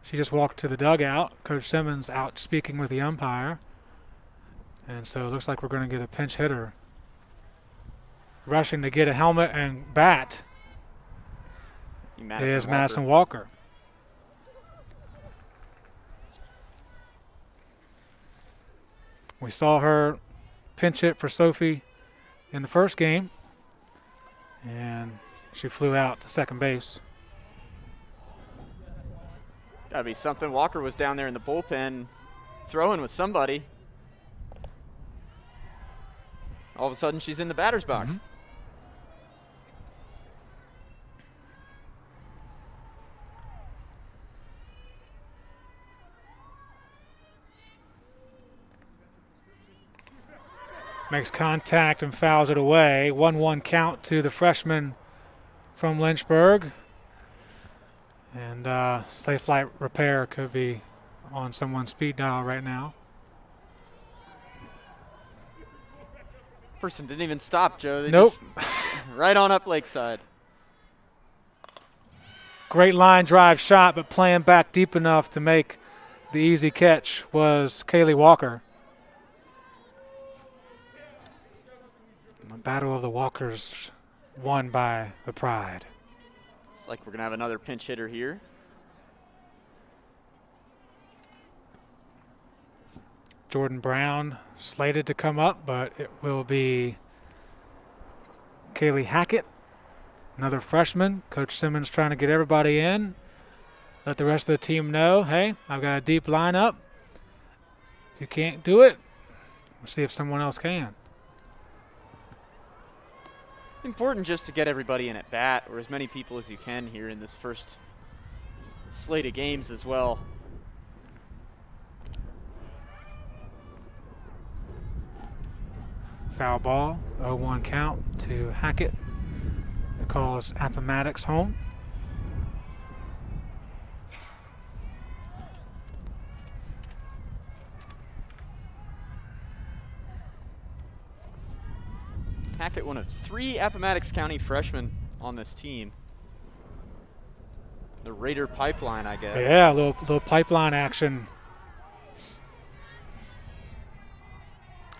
she just walked to the dugout. Coach Simmons out speaking with the umpire. And so it looks like we're going to get a pinch hitter rushing to get a helmet and bat. Is Madison Walker. We saw her pinch hit for Sophie in the first game, and she flew out to second base. Gotta be something. Walker was down there in the bullpen throwing with somebody. All of a sudden, she's in the batter's box. Mm-hmm. Makes contact and fouls it away. 1-1 count to the freshman from Lynchburg. And safe flight repair could be on someone's speed dial right now. Person didn't even stop, Joe. They Nope. just right on up Lakeside. Great line drive shot, but playing back deep enough to make the easy catch was Kaylee Walker. The battle of the Walkers won by the Pride. It's like we're going to have another pinch hitter here. Jordan Brown slated to come up, but it will be Kaylee Hackett, another freshman. Coach Simmons trying to get everybody in. Let the rest of the team know, hey, I've got a deep lineup. If you can't do it, we'll see if someone else can. Important just to get everybody in at bat, or as many people as you can here in this first slate of games as well. Foul ball, 0-1 count to Hackett. It calls Appomattox home. Hackett, one of 3 Appomattox County freshmen on this team. The Raider pipeline, I guess. Yeah, a little pipeline action.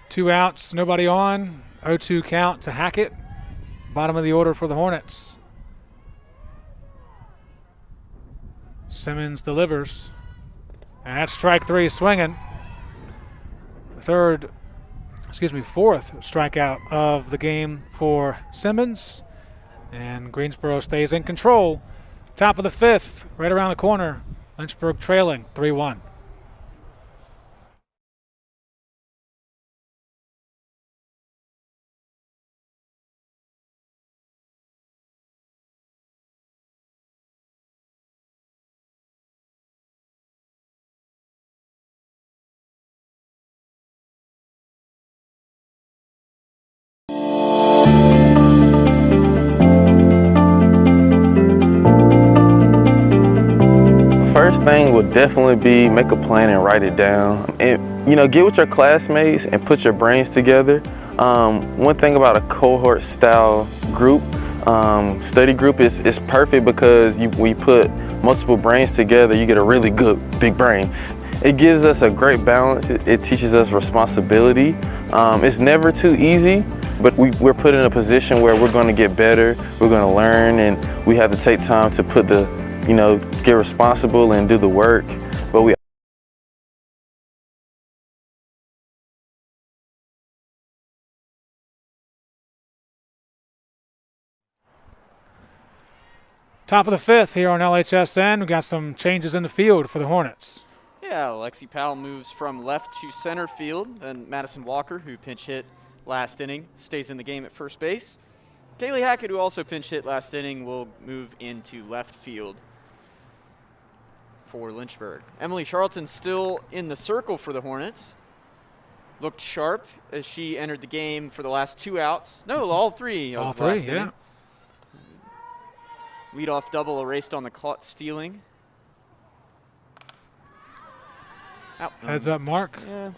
2 outs, nobody on. 0-2 count to Hackett. Bottom of the order for the Hornets. Simmons delivers. And that's strike 3 swinging. Fourth strikeout of the game for Simmons. And Greensboro stays in control. Top of the 5th, right around the corner. Lynchburg trailing 3-1. First thing would definitely be make a plan and write it down. And, get with your classmates and put your brains together. One thing about a cohort style group, study group is perfect because when you put multiple brains together, you get a really good big brain. It gives us a great balance. It teaches us responsibility. It's never too easy, but we're put in a position where we're going to get better, we're going to learn, and we have to take time to put get responsible and do the work. But we Top of the 5th here on LHSN. We got some changes in the field for the Hornets. Yeah, Lexi Powell moves from left to center field, and Madison Walker, who pinch hit last inning, stays in the game at first base. Kaylee Hackett, who also pinch hit last inning, will move into left field for Lynchburg. Emily Charlton still in the circle for the Hornets. Looked sharp as she entered the game for the last 2 outs. No, all 3. All 3, yeah. Inning. Leadoff double erased on the caught stealing. Out. Heads up, Mark. Yeah.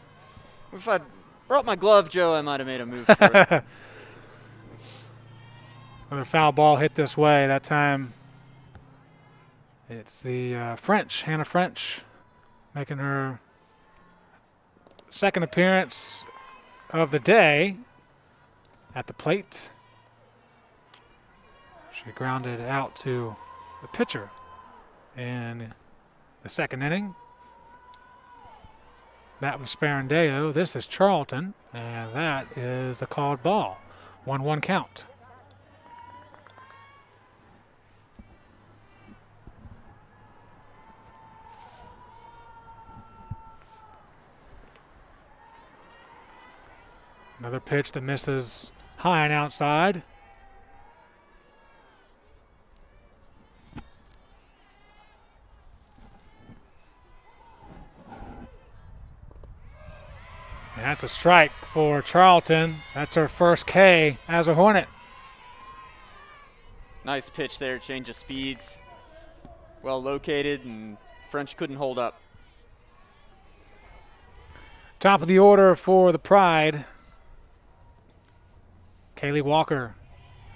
If I'd brought my glove, Joe, I might have made a move for it. Another foul ball hit this way. That time it's the Hannah French, making her second appearance of the day at the plate. She grounded out to the pitcher in the second inning. That was Sparandeo. This is Charlton, and that is a called ball. 1-1 count. Another pitch that misses high and outside. And that's a strike for Charlton. That's her first K as a Hornet. Nice pitch there, change of speeds. Well located, and French couldn't hold up. Top of the order for the Pride. Kaylee Walker.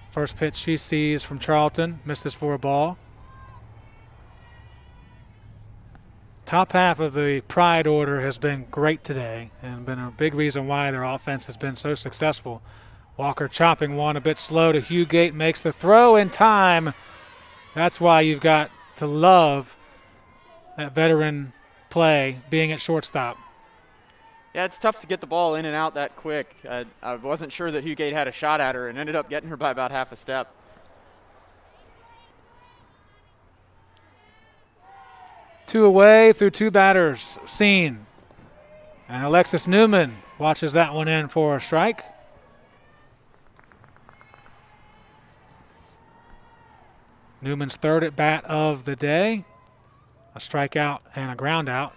First pitch she sees from Charlton. Misses for a ball. Top half of the Pride order has been great today and been a big reason why their offense has been so successful. Walker chopping one a bit slow to Hugate, makes the throw in time. That's why you've got to love that veteran play being at shortstop. Yeah, it's tough to get the ball in and out that quick. I wasn't sure that Hugate had a shot at her and ended up getting her by about half a step. Two away through 2 batters seen. And Alexis Newman watches that one in for a strike. Newman's third at bat of the day. A strikeout and a ground out.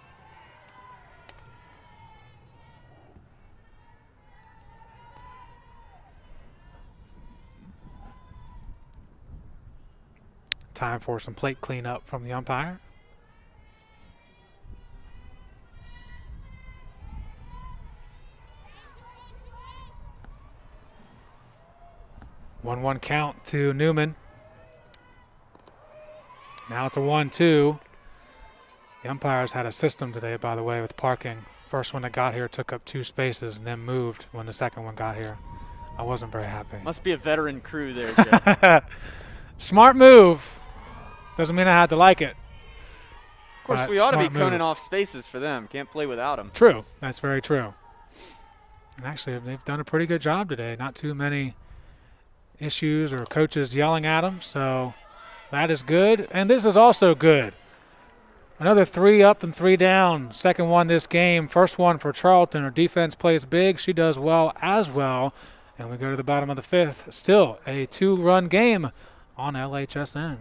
Time for some plate cleanup from the umpire. One count to Newman. Now it's a 1-2. The umpires had a system today, by the way, with parking. First one that got here took up 2 spaces and then moved when the second one got here. I wasn't very happy. Must be a veteran crew there, Joe. Smart move. Doesn't mean I had to like it. Of course, we ought to be coning off spaces for them. Can't play without them. True. That's very true. And actually, they've done a pretty good job today. Not too many issues or coaches yelling at them, so that is good. And this is also good. Another 3 up and 3 down. Second one this game. First one for Charlton. Her defense plays big. She does well as well. And we go to the bottom of the 5th. Still a 2-run game on LHSN.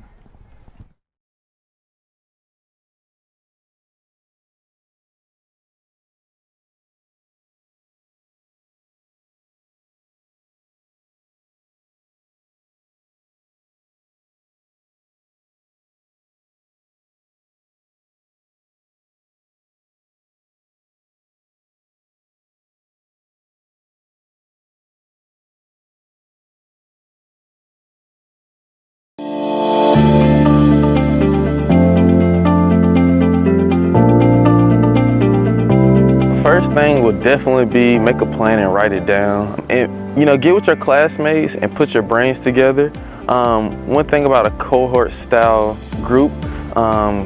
First thing would definitely be make a plan and write it down. And, get with your classmates and put your brains together. One thing about a cohort style group,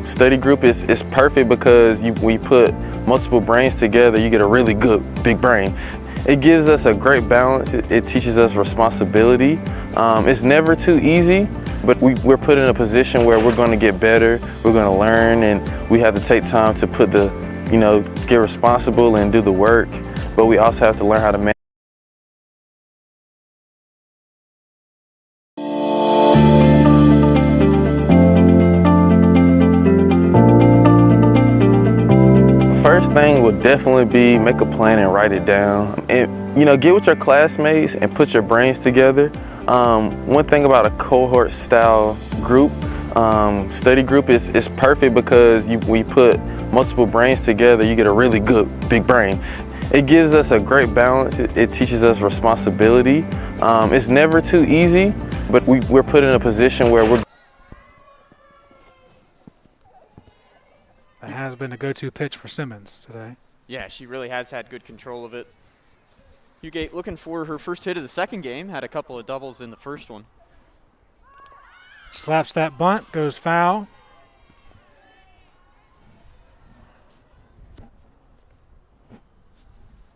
study group is perfect because when you put multiple brains together, you get a really good big brain. It gives us a great balance. It teaches us responsibility. It's never too easy, but we're put in a position where we're going to get better, we're going to learn, and we have to take time to put get responsible and do the work, but we also have to learn how to manage. First thing would definitely be make a plan and write it down. And, get with your classmates and put your brains together. One thing about a cohort style group, study group is perfect because when you put multiple brains together, you get a really good big brain. It gives us a great balance. It teaches us responsibility. It's never too easy, but we're put in a position where we're. That has been a go-to pitch for Simmons today. Yeah, she really has had good control of it. Hugate looking for her first hit of the second game. Had a couple of doubles in the first one. Slaps that bunt, goes foul.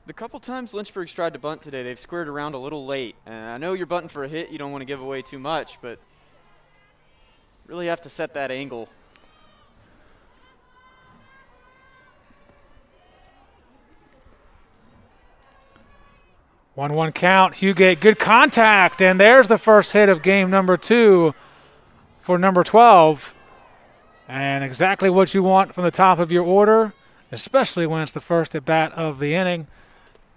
The couple times Lynchburg's tried to bunt today, they've squared around a little late. And I know you're bunting for a hit, you don't want to give away too much, but really have to set that angle. One count. Hugate, good contact, and there's the first hit of game number 2 for number 12. And exactly what you want from the top of your order, especially when it's the first at bat of the inning.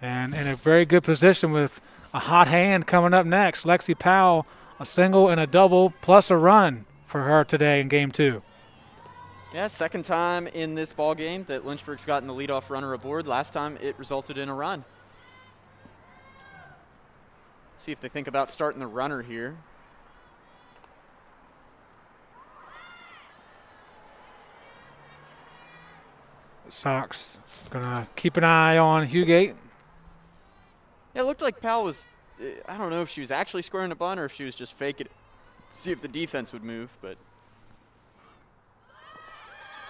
And in a very good position with a hot hand coming up next. Lexi Powell, a single and a double plus a run for her today in game 2. Yeah, second time in this ball game that Lynchburg's gotten the leadoff runner aboard. Last time it resulted in a run. See if they think about starting the runner here. Sox gonna keep an eye on Hugate. Yeah, it looked like Powell was, I don't know if she was actually squaring a bunt or if she was just faking it to see if the defense would move, but.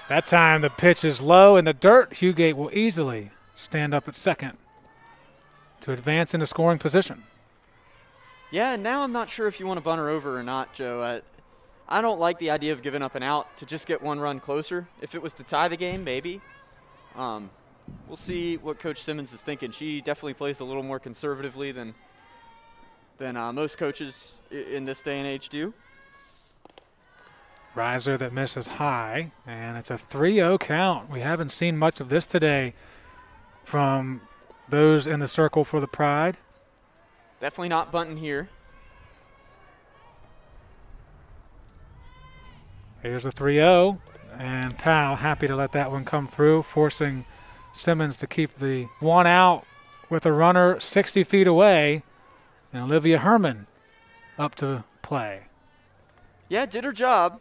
That time the pitch is low in the dirt. Hugate will easily stand up at second to advance into scoring position. Yeah, now I'm not sure if you want to bunt her over or not, Joe. I don't like the idea of giving up an out to just get one run closer. If it was to tie the game, maybe. We'll see what Coach Simmons is thinking. She definitely plays a little more conservatively than most coaches in this day and age do. Riser that misses high, and it's a 3-0 count. We haven't seen much of this today from those in the circle for the Pride. Definitely not bunting here. Here's a 3-0, and Powell happy to let that one come through, forcing Simmons to keep the one out with a runner 60 feet away, and Olivia Herman up to play. Yeah, did her job.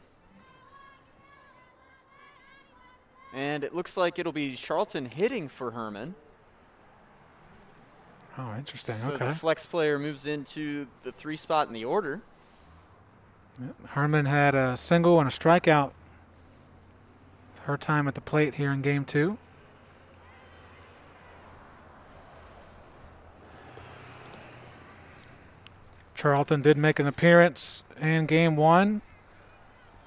And it looks like it'll be Charlton hitting for Herman. Oh, interesting. So Okay. the flex player moves into the 3 spot in the order. Yep. Herman had a single and a strikeout her time at the plate here in game 2. Charlton did make an appearance in game 1.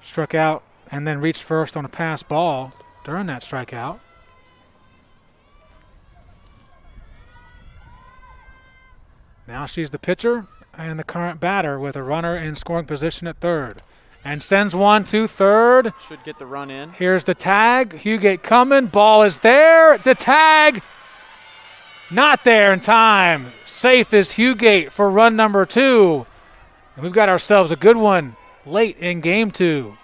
Struck out and then reached first on a pass ball during that strikeout. Now she's the pitcher and the current batter with a runner in scoring position at third. And sends one to third. Should get the run in. Here's the tag. Hugate coming. Ball is there. The tag. Not there in time. Safe is Hugate for run number 2. And we've got ourselves a good one late in game 2.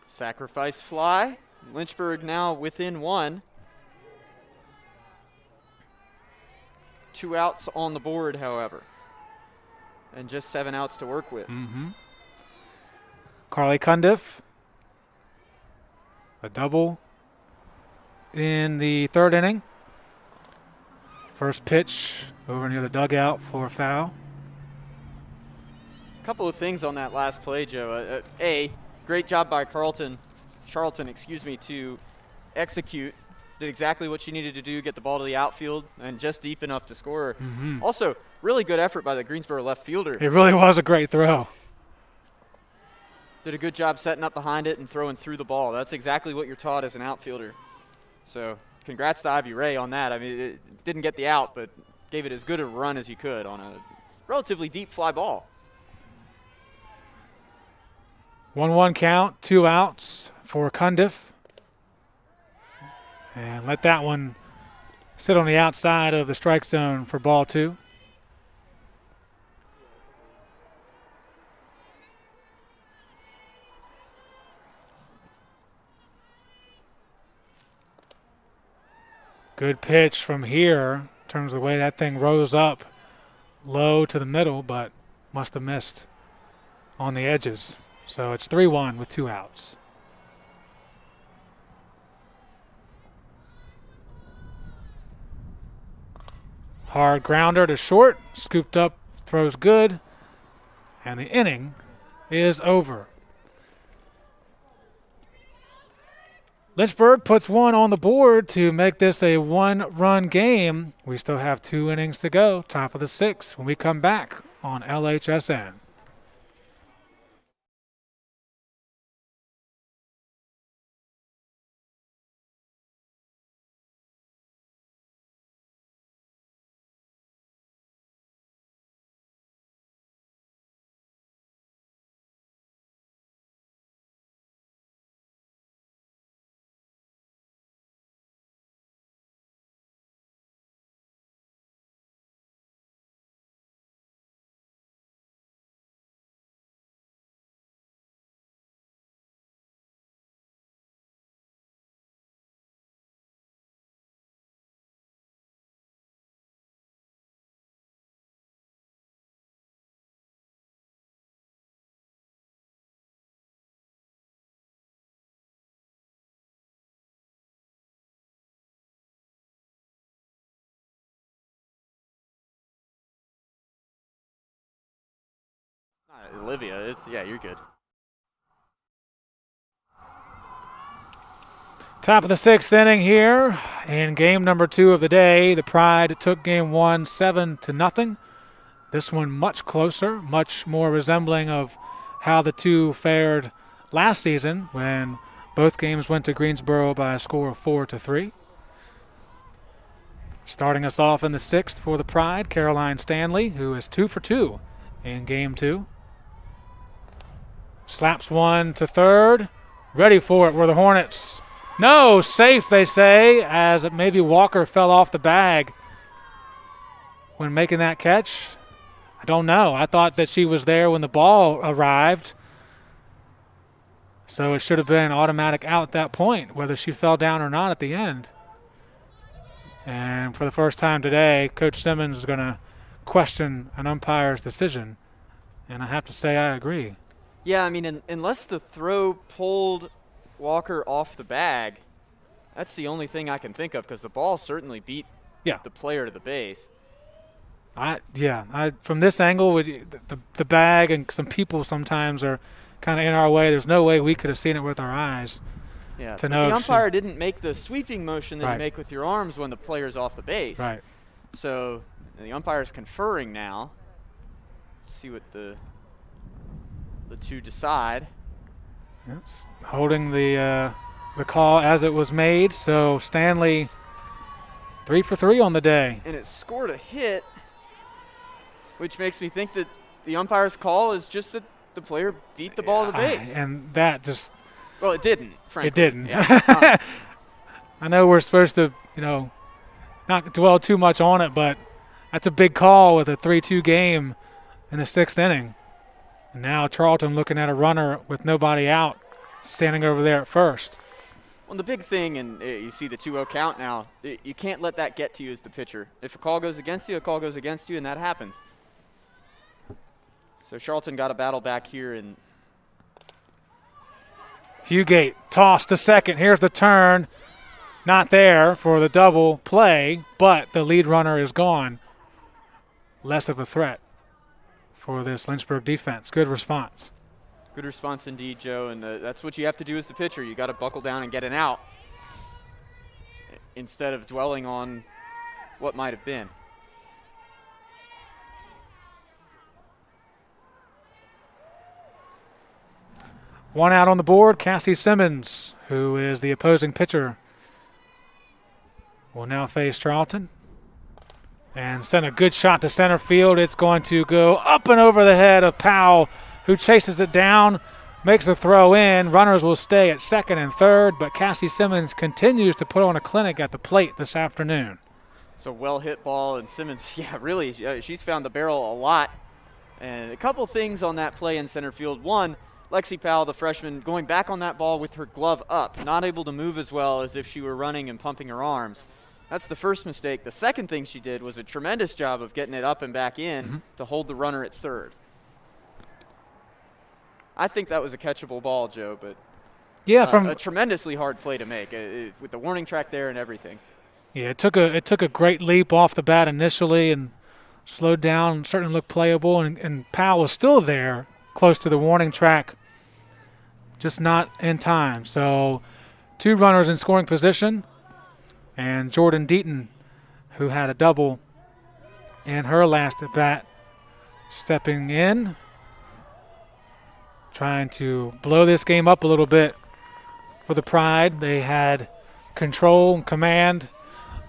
Sacrifice fly. Lynchburg now within 1. 2 outs on the board, however. And just 7 outs to work with. Carly Cundiff. A double in the 3rd inning. First pitch over near the dugout for a foul. A couple of things on that last play, Joe. Great job by Charlton, to execute. Did exactly what she needed to do, get the ball to the outfield, and just deep enough to score. Also, really good effort by the Greensboro left fielder. It really was a great throw. Did a good job setting up behind it and throwing through the ball. That's exactly what you're taught as an outfielder. So congrats to Ivy Ray on that. I mean, it didn't get the out, but gave it as good a run as you could on a relatively deep fly ball. 1-1 count, 2 outs for Cundiff. And let that one sit on the outside of the strike zone for ball 2. Good pitch from here in terms of the way that thing rose up low to the middle, but must have missed on the edges. So it's 3-1 with 2 outs. Hard grounder to short, scooped up, throws good, and the inning is over. Lynchburg puts 1 on the board to make this a 1-run game. We still have 2 innings to go, top of the 6th, when we come back on LHSN. Olivia, you're good. Top of the 6th inning here in game number 2 of the day. The Pride took game 1 7-0. This one much closer, much more resembling of how the two fared last season when both games went to Greensboro by a score of 4-3. Starting us off in the 6th for the Pride, Caroline Stanley, who is 2 for 2 in game 2. Slaps one to third. Ready for it were the Hornets. No, safe, they say, as maybe Walker fell off the bag when making that catch. I don't know. I thought that she was there when the ball arrived. So it should have been an automatic out at that point, whether she fell down or not at the end. And for the first time today, Coach Simmons is going to question an umpire's decision. And I have to say I agree. Yeah, I mean, unless the throw pulled Walker off the bag, that's the only thing I can think of, because the ball certainly beat the player to the base. From this angle, the bag and some people sometimes are kind of in our way. There's no way we could have seen it with our eyes. Yeah, to know the umpire didn't make the sweeping motion that Right. you make with your arms when the player's off the base. Right. So the umpire's conferring now. Let's see what the two decide. Yes. Holding the call as it was made. So Stanley 3 for 3 on the day. And it scored a hit, which makes me think that the umpire's call is just that the player beat the ball to the base. And that just... Well, it didn't, frankly. It didn't. Yeah. I know we're supposed to, not dwell too much on it, but that's a big call with a 3-2 game in the 6th inning. And now Charlton looking at a runner with nobody out, standing over there at first. Well, the big thing, and you see the 2-0 count now, you can't let that get to you as the pitcher. If a call goes against you, a call goes against you, and that happens. So Charlton got a battle back here, and Hugate toss to second. Here's the turn. Not there for the double play, but the lead runner is gone. Less of a threat for this Lynchburg defense. Good response. good response indeed, Joe, and that's what you have to do as the pitcher. You got to buckle down and get an out instead of dwelling on what might have been. One out on the board, Cassie Simmons, who is the opposing pitcher, will now face Charlton. And send a good shot to center field. It's going to go up and over the head of Powell, who chases it down, makes the throw in. Runners will stay at second and third, but Cassie Simmons continues to put on a clinic at the plate this afternoon. It's a well-hit ball, and Simmons, really, she's found the barrel a lot. And a couple things on that play in center field. One, Lexi Powell, the freshman, going back on that ball with her glove up, not able to move as well as if she were running and pumping her arms. That's the first mistake. The second thing she did was a tremendous job of getting it up and back in to hold the runner at third. I think that was a catchable ball, Joe, but a tremendously hard play to make with the warning track there and everything. Yeah, it took a great leap off the bat initially and slowed down, certainly looked playable, and Powell was still there close to the warning track, just not in time. So 2 runners in scoring position, and Jordan Deaton, who had a double in her last at bat, stepping in, trying to blow this game up a little bit for the Pride. They had control and command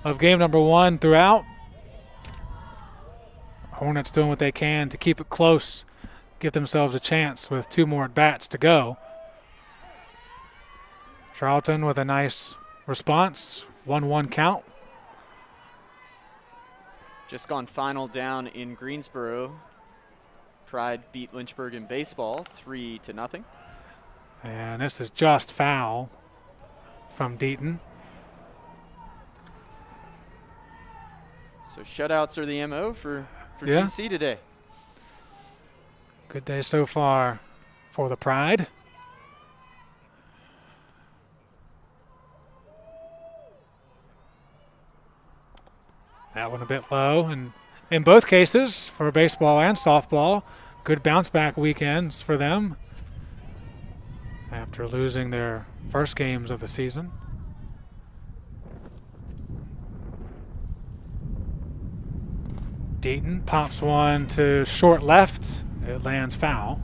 of game number 1 throughout. Hornets doing what they can to keep it close, give themselves a chance with 2 more at-bats to go. Charlton with a nice response, 1-1 count. Just gone final down in Greensboro. Pride beat Lynchburg in baseball 3-0. And this is just foul from Deaton. So shutouts are the MO for Yeah. GC today. Good day so far for the Pride. That one a bit low, and in both cases, for baseball and softball, good bounce-back weekends for them after losing their first games of the season. Deaton pops one to short left. It lands foul.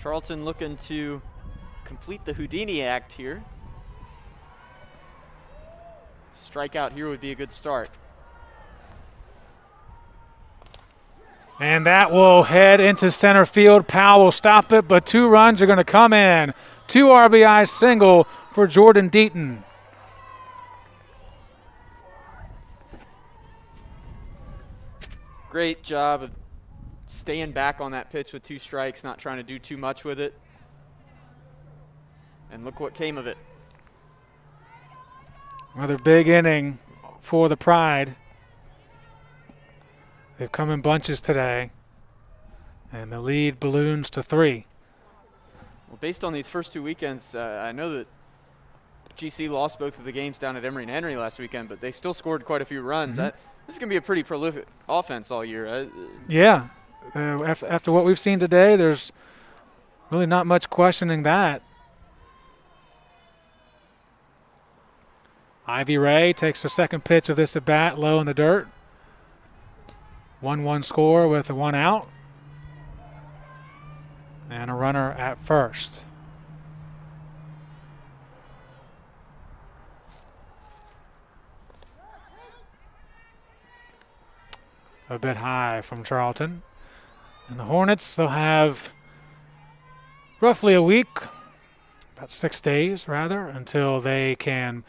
Charlton looking to complete the Houdini act here. Strikeout here would be a good start. And that will head into center field. Powell will stop it, but 2 runs are going to come in. 2 RBI single for Jordan Deaton. Great job of staying back on that pitch with 2 strikes, not trying to do too much with it. And look what came of it. Another big inning for the Pride. They've come in bunches today, and the lead balloons to 3. Well, based on these first 2 weekends, I know that GC lost both of the games down at Emory and Henry last weekend, but they still scored quite a few runs. This is going to be a pretty prolific offense all year. Yeah. After what we've seen today, there's really not much questioning that. Ivy Ray takes the second pitch of this at bat, low in the dirt. 1-1 score with 1 out. And a runner at first. A bit high from Charlton. And the Hornets, they'll have roughly a week, about 6 days rather, until they can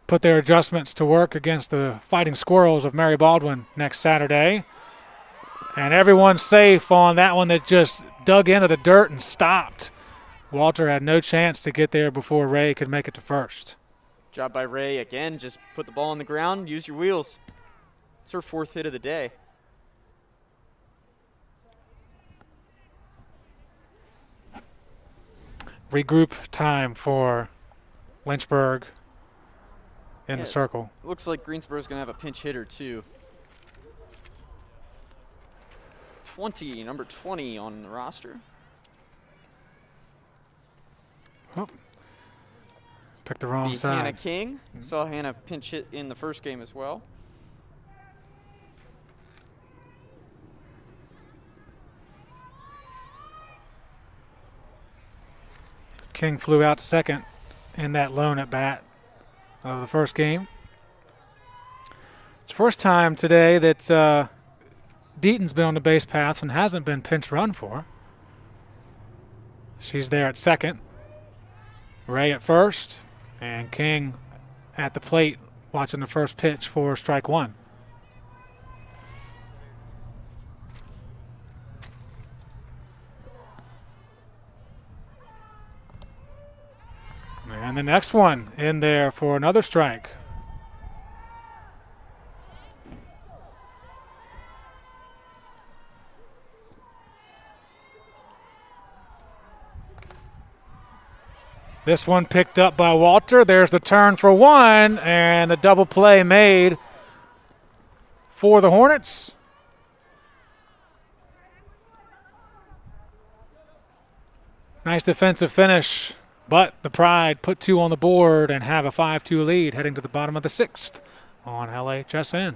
put their adjustments to work against the Fighting Squirrels of Mary Baldwin next Saturday. And everyone's safe on that one that just dug into the dirt and stopped. Walter had no chance to get there before Ray could make it to first. Job by Ray again. Just put the ball on the ground, use your wheels. It's her 4th hit of the day. Regroup time for Lynchburg in the circle. Looks like Greensboro's going to have a pinch hitter too. Number 20 on the roster. Oh. Picked the wrong side. Hannah King. Saw Hannah pinch hit in the first game as well. King flew out to second in that lone at bat of the first game. It's the first time today that Deaton's been on the base path and hasn't been pinch run for. She's there at second. Ray at first, and King at the plate watching the first pitch for strike 1. And the next one in there for another strike. This one picked up by Walter. There's the turn for 1, and a double play made for the Hornets. Nice defensive finish, but the Pride put 2 on the board and have a 5-2 lead heading to the bottom of the 6th on LHSN.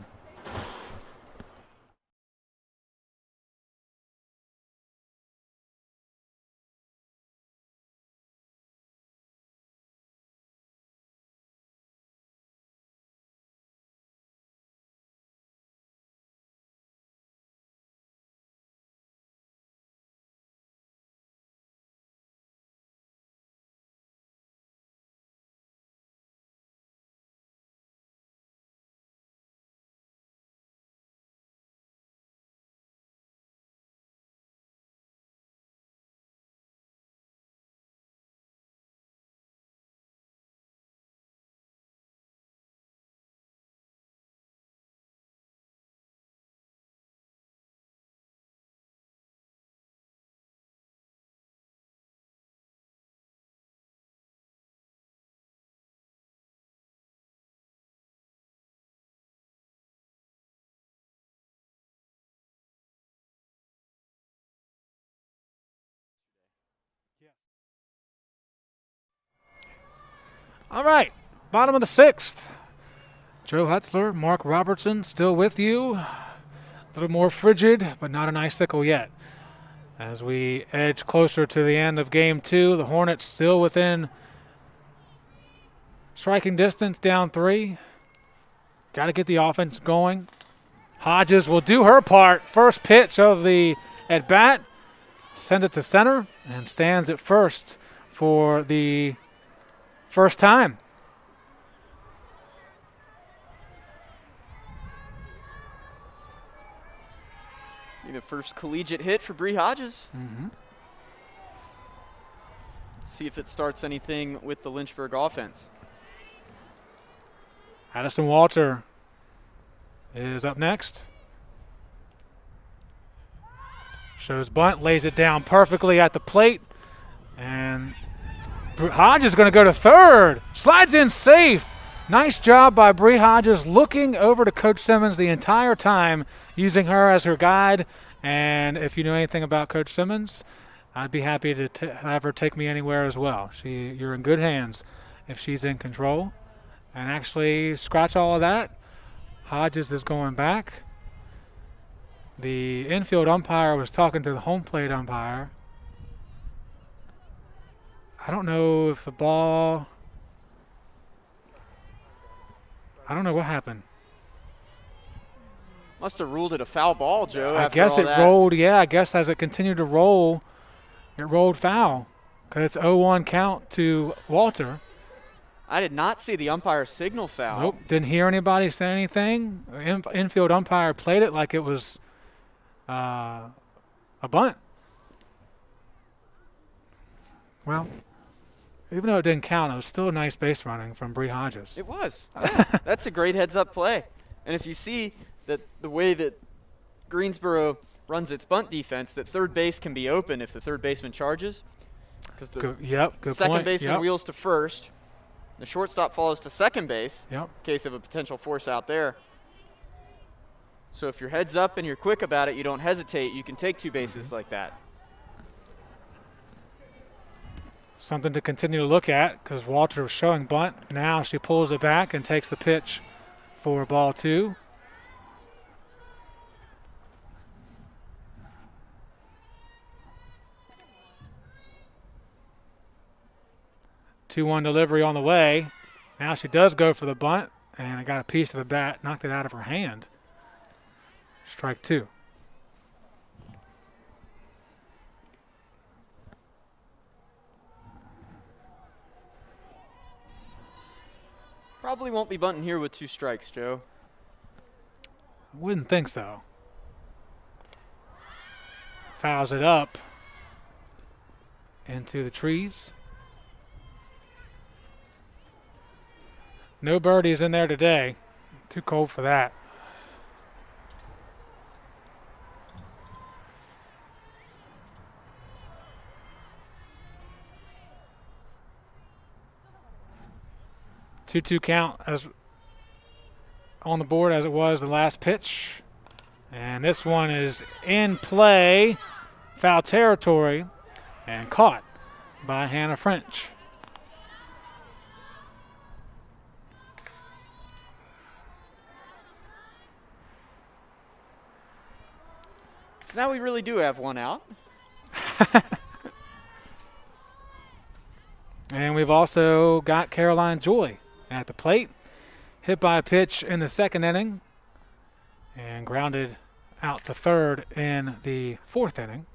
All right, bottom of the 6th. Joe Hutzler, Mark Robertson still with you. A little more frigid, but not an icicle yet. As we edge closer to the end of Game 2, the Hornets still within striking distance, down 3. Got to get the offense going. Hodges will do her part. First pitch of the at-bat. Sends it to center and stands at first for the first time. Be the first collegiate hit for Bree Hodges. Mm-hmm. See if it starts anything with the Lynchburg offense. Addison Walter is up next. Shows bunt, lays it down perfectly at the plate. And Hodges is going to go to third. Slides in safe. Nice job by Bree Hodges looking over to Coach Simmons the entire time, using her as her guide. And if you know anything about Coach Simmons, I'd be happy to have her take me anywhere as well. You're in good hands if she's in control. And actually, scratch all of that. Hodges is going back. The infield umpire was talking to the home plate umpire. I don't know if the ball... I don't know what happened. Must have ruled it a foul ball, Joe. I guess it rolled, yeah. I guess as it continued to roll, it rolled foul. Because it's 0-1 count to Walter. I did not see the umpire signal foul. Nope, didn't hear anybody say anything. Infield umpire played it like it was a bunt. Well, even though it didn't count, it was still a nice base running from Bree Hodges. It was. Yeah, that's a great heads-up play. And if you see that the way that Greensboro runs its bunt defense, that third base can be open if the third baseman charges. Because the good second point. baseman wheels to first. The shortstop follows to second base in case of a potential force out there. So if you're heads up and you're quick about it, you don't hesitate. You can take two bases like that. Something to continue to look at because Walter was showing bunt. Now she pulls it back and takes the pitch for ball 2. Two-one delivery on the way. Now she does go for the bunt, and it got a piece of the bat, knocked it out of her hand. Strike 2. Probably won't be bunting here with 2 strikes, Joe. Wouldn't think so. Fouls it up into the trees. No birdies in there today. Too cold for that. Two count as on the board as it was the last pitch. And this one is in play, foul territory, and caught by Hannah French. So now we really do have one out. And we've also got Caroline Joy at the plate. Hit by a pitch in the second inning and grounded out to third in the fourth inning.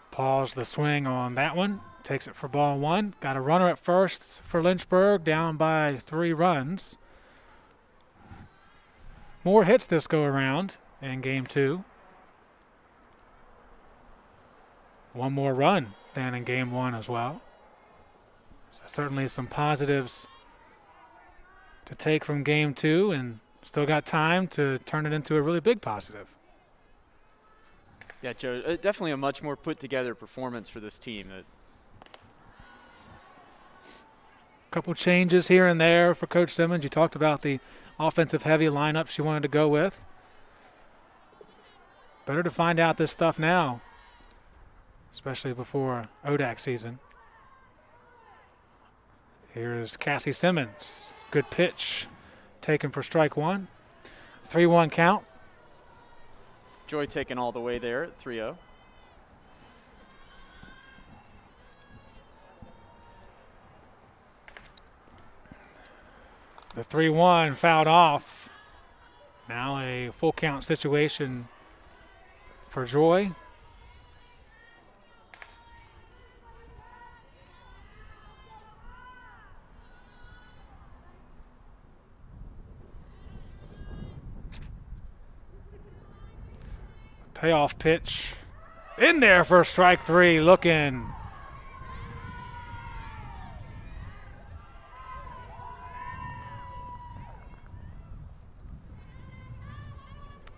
Pause the swing on that one. Takes it for ball 1. Got a runner at first for Lynchburg, down by 3 runs. More hits this go around in game 2. One more run than in game 1 as well. So certainly some positives to take from game 2, and still got time to turn it into a really big positive. Yeah, Joe, definitely a much more put together performance for this team. Couple changes here and there for Coach Simmons. You talked about the offensive heavy lineup she wanted to go with. Better to find out this stuff now, especially before ODAC season. Here's Cassie Simmons. Good pitch taken for strike 1. 3-1 count. Joy taken all the way there at 3-0. The 3-1 fouled off. Now a full count situation for Joy. Payoff pitch. In there for strike 3, looking.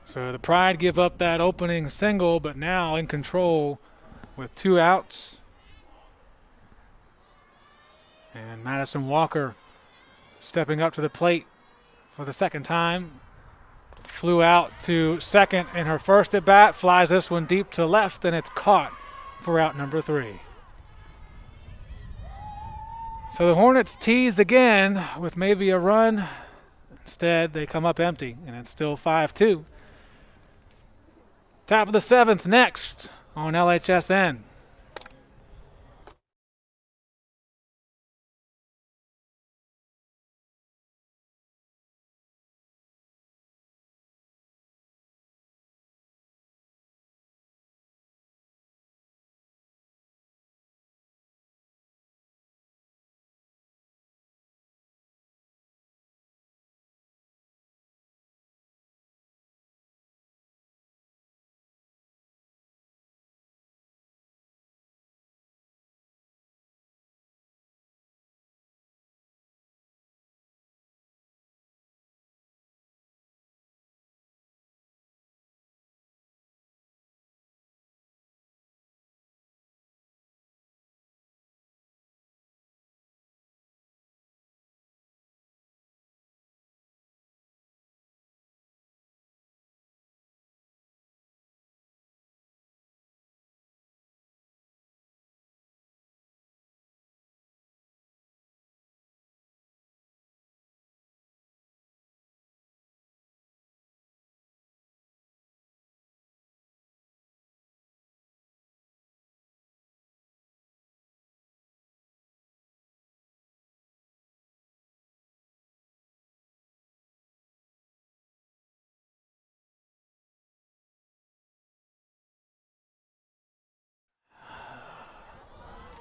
So the Pride give up that opening single, but now in control with 2 outs. And Madison Walker stepping up to the plate for the second time. Flew out to second in her first at bat, flies this one deep to left, and it's caught for out number 3. So the Hornets tease again with maybe a run. Instead, they come up empty, and it's still 5-2. Top of the 7th next on LHSN.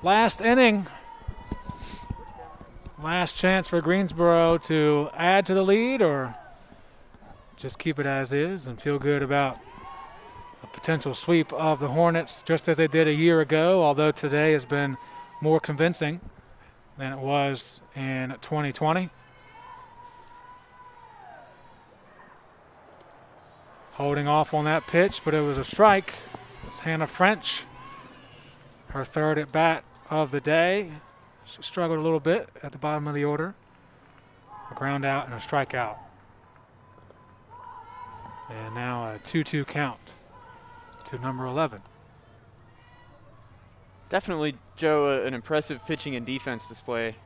Last inning. Last chance for Greensboro to add to the lead or just keep it as is and feel good about a potential sweep of the Hornets, just as they did a year ago, although today has been more convincing than it was in 2020. Holding off on that pitch, but it was a strike. It's Hannah French, her third at bat of the day. She struggled a little bit at the bottom of the order. A ground out and a strikeout. And now a 2-2 count to number 11. Definitely, Joe, an impressive pitching and defense display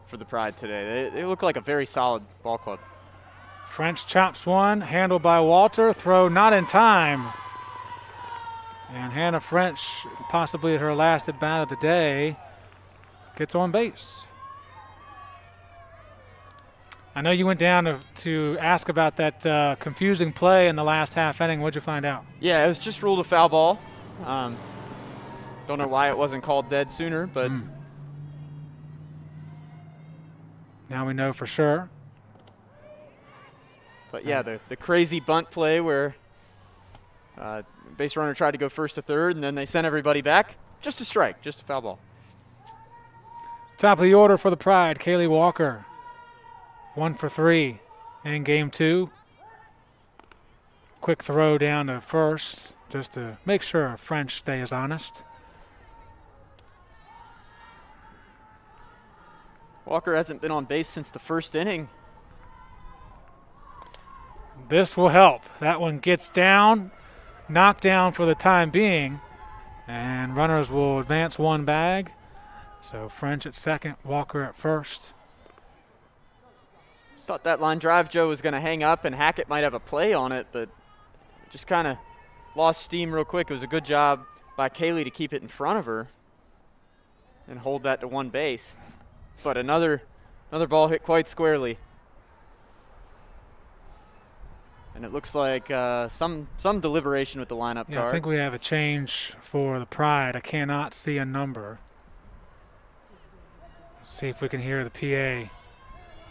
for the Pride today. They look like a very solid ball club. French chops one, handled by Walter, throw not in time. And Hannah French, possibly her last at bat of the day, gets on base. I know you went down to ask about that confusing play in the last half inning. What'd you find out? Yeah, it was just ruled a foul ball. Don't know why it wasn't called dead sooner, but now we know for sure. But yeah, the crazy bunt play where base runner tried to go first to third, and then they sent everybody back. Just a strike, just a foul ball. Top of the order for the Pride, Kaylee Walker. 1 for 3 in game 2. Quick throw down to first just to make sure French stays honest. Walker hasn't been on base since the first inning. This will help. That one gets down, knocked down for the time being, and runners will advance one bag. So French at second, Walker at first. Thought that line drive, Joe, was going to hang up and Hackett might have a play on it, but just kind of lost steam real quick. It was a good job by Kaylee to keep it in front of her and hold that to one base. But another ball hit quite squarely And it looks like some deliberation with the lineup Yeah, card. I think we have a change for the Pride. I cannot see a number. See if we can hear the PA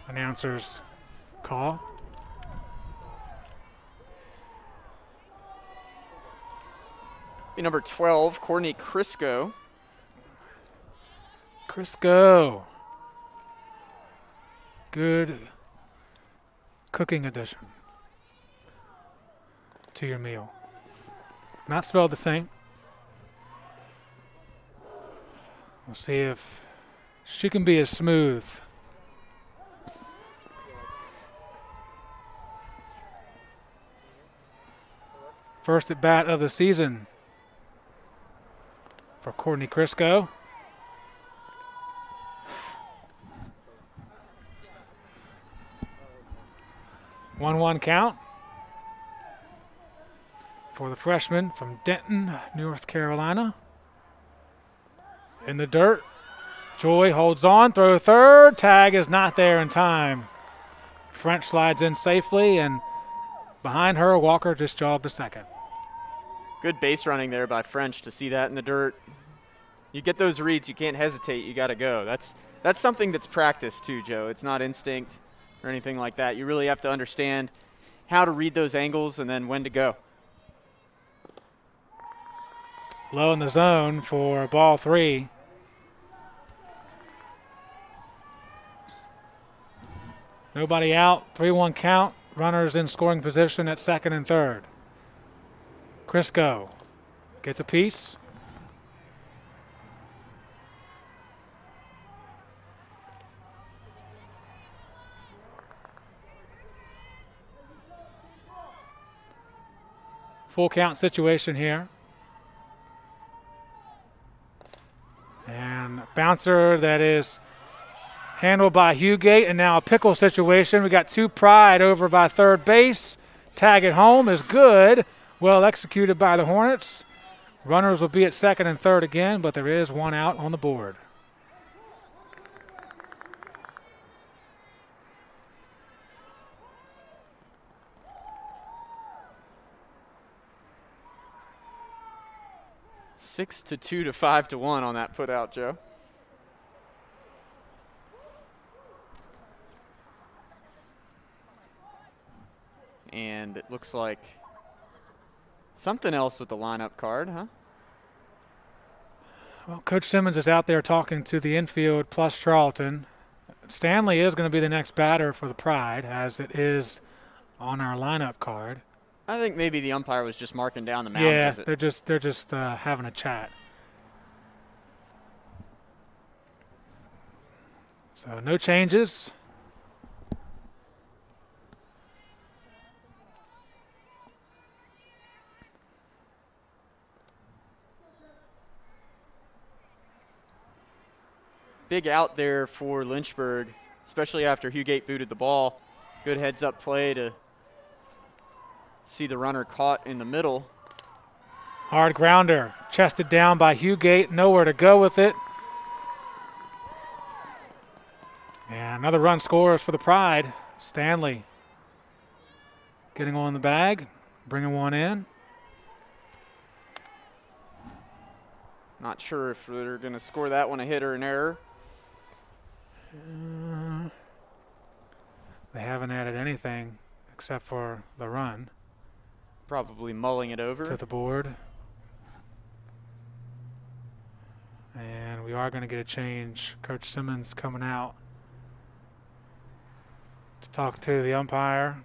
announcers call. Number 12, Courtney Crisco. Crisco. Good cooking addition to your meal. Not spelled the same. We'll see if she can be as smooth. First at bat of the season for Courtney Crisco. One count for the freshman from Denton, North Carolina. In the dirt, Joy holds on, throw third, tag is not there in time. French slides in safely, and behind her, Walker just jogged to second. Good base running there by French to see that in the dirt. You get those reads, you can't hesitate, you got to go. That's something that's practiced too, Joe. It's not instinct or anything like that. You really have to understand how to read those angles and then when to go. Low in the zone for ball 3. Nobody out, 3-1 count. Runners in scoring position at second and third. Crisco gets a piece. Full count situation here. And bouncer that is handled by Hugate, and now a pickle situation. We got 2 Pride over by third base. Tag at home is good. Well executed by the Hornets. Runners will be at second and third again, but there is 1 out on the board. Six to 2 to 5 to 1 on that put out, Joe. And it looks like something else with the lineup card, huh? Well, Coach Simmons is out there talking to the infield plus Charlton. Stanley is going to be the next batter for the Pride, as it is on our lineup card. I think maybe the umpire was just marking down the mound Yeah, visit. they're just having a chat. So no changes. Big out there for Lynchburg, especially after Hugate booted the ball. Good heads-up play to see the runner caught in the middle. Hard grounder, chested down by Hugate, nowhere to go with it. And another run scores for the Pride. Stanley getting on the bag, bringing one in. Not sure if they're going to score that one a hit or an error. They haven't added anything except for the run Probably mulling it over. to the board. And we are going to get a change. Coach Simmons coming out to talk to the umpire.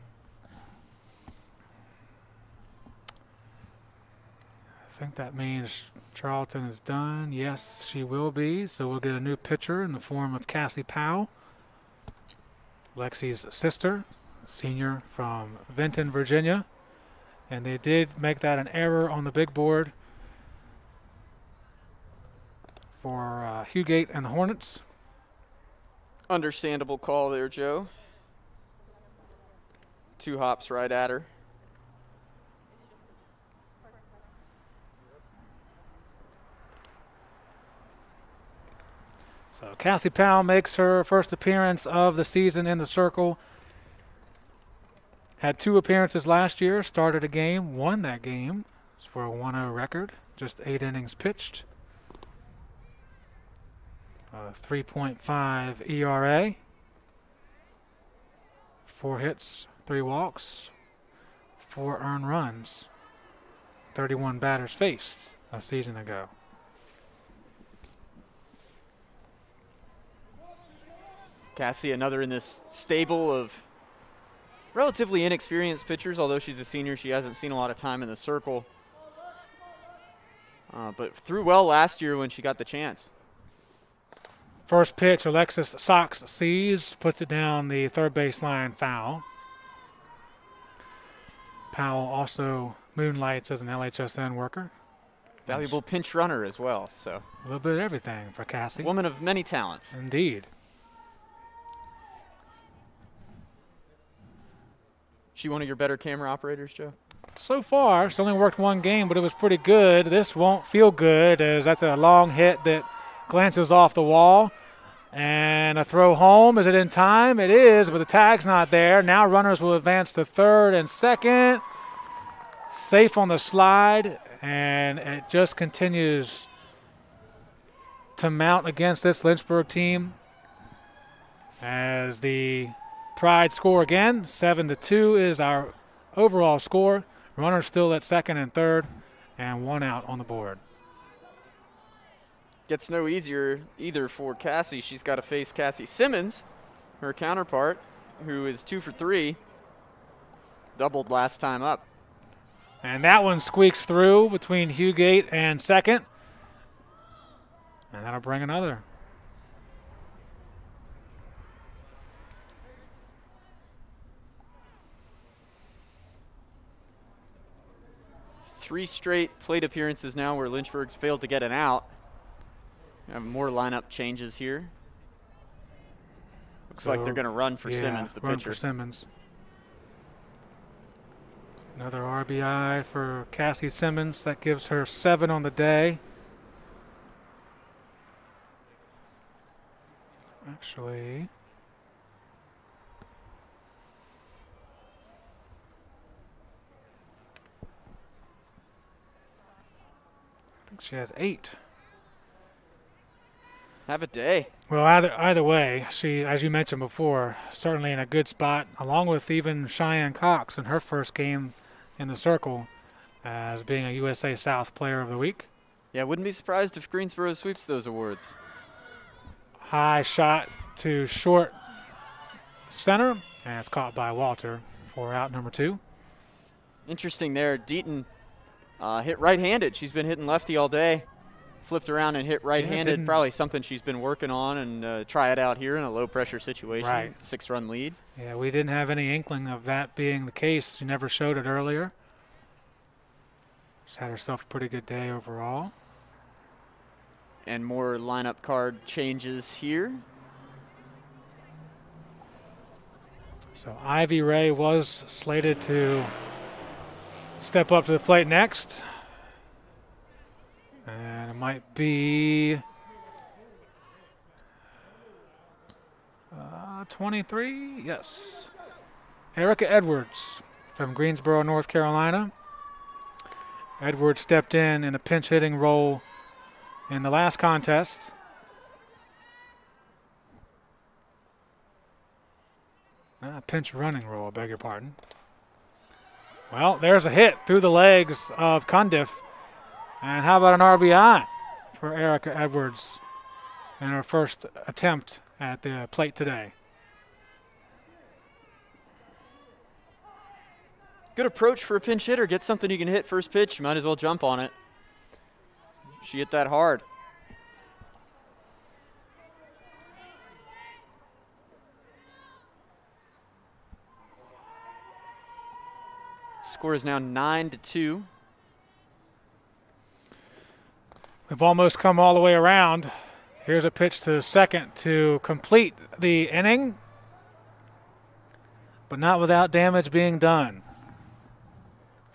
I think that means Charlton is done. Yes, she will be. So we'll get a new pitcher in the form of Cassie Powell, Lexi's sister, senior from Vinton, Virginia. And they did make that an error on the big board for Hugate and the Hornets. Understandable call there, Joe. 2 hops right at her. So Cassie Powell makes her first appearance of the season in the circle. Had 2 appearances last year, started a game, won that game. It's for a 1-0 record, just 8 innings pitched. 3.5 ERA. 4 hits, 3 walks, 4 earned runs. 31 batters faced a season ago. Cassie, another in this stable of relatively inexperienced pitchers. Although she's a senior, she hasn't seen a lot of time in the circle. But threw well last year when she got the chance. First pitch, Alexis Sox sees, puts it down the third baseline, foul. Powell also moonlights as an LHSN worker. Valuable pinch runner as well. So a little bit of everything for Cassie. Woman of many talents. Indeed. She one of your better camera operators, Joe? So far, it's only worked 1 game, but it was pretty good. This won't feel good as that's a long hit that glances off the wall. And a throw home. Is it in time? It is, but the tag's not there. Now runners will advance to third and second. Safe on the slide, and it just continues to mount against this Lynchburg team as the Pride score again. 7-2 is our overall score. Runners still at second and third, and 1 out on the board. Gets no easier either for Cassie. She's got to face Cassie Simmons, her counterpart, who is 2 for 3. Doubled last time up. And that one squeaks through between Hugate and second. And that'll bring another. Three straight plate appearances now where Lynchburg's failed to get an out. Have more lineup changes here. Looks like they're going to run for Simmons, the run pitcher. For Simmons. Another RBI for Cassie Simmons. That gives her 7 on the day. Actually, I think she has 8. Have a day. Well, either way, she, as you mentioned before, certainly in a good spot, along with even Cheyenne Cox in her first game in the circle as being a USA South Player of the Week. Yeah, wouldn't be surprised if Greensboro sweeps those awards. High shot to short center, and it's caught by Walter for out number 2. Interesting there. Deaton hit right-handed. She's been hitting lefty all day. Flipped around and hit right-handed. Probably something she's been working on and try it out here in a low-pressure situation. Right. 6-run lead. Yeah, we didn't have any inkling of that being the case. She never showed it earlier. She's had herself a pretty good day overall. And more lineup card changes here. So Ivy Ray was slated to step up to the plate next. And it might be 23, yes. Erica Edwards from Greensboro, North Carolina. Edwards stepped in a pinch hitting role in the last contest. Pinch running role, I beg your pardon. Well, there's a hit through the legs of Cundiff. And how about an RBI for Erica Edwards in her first attempt at the plate today? Good approach for a pinch hitter. Get something you can hit first pitch. You might as well jump on it. She hit that hard. Score is now 9-2. We've almost come all the way around. Here's a pitch to second to complete the inning, but not without damage being done.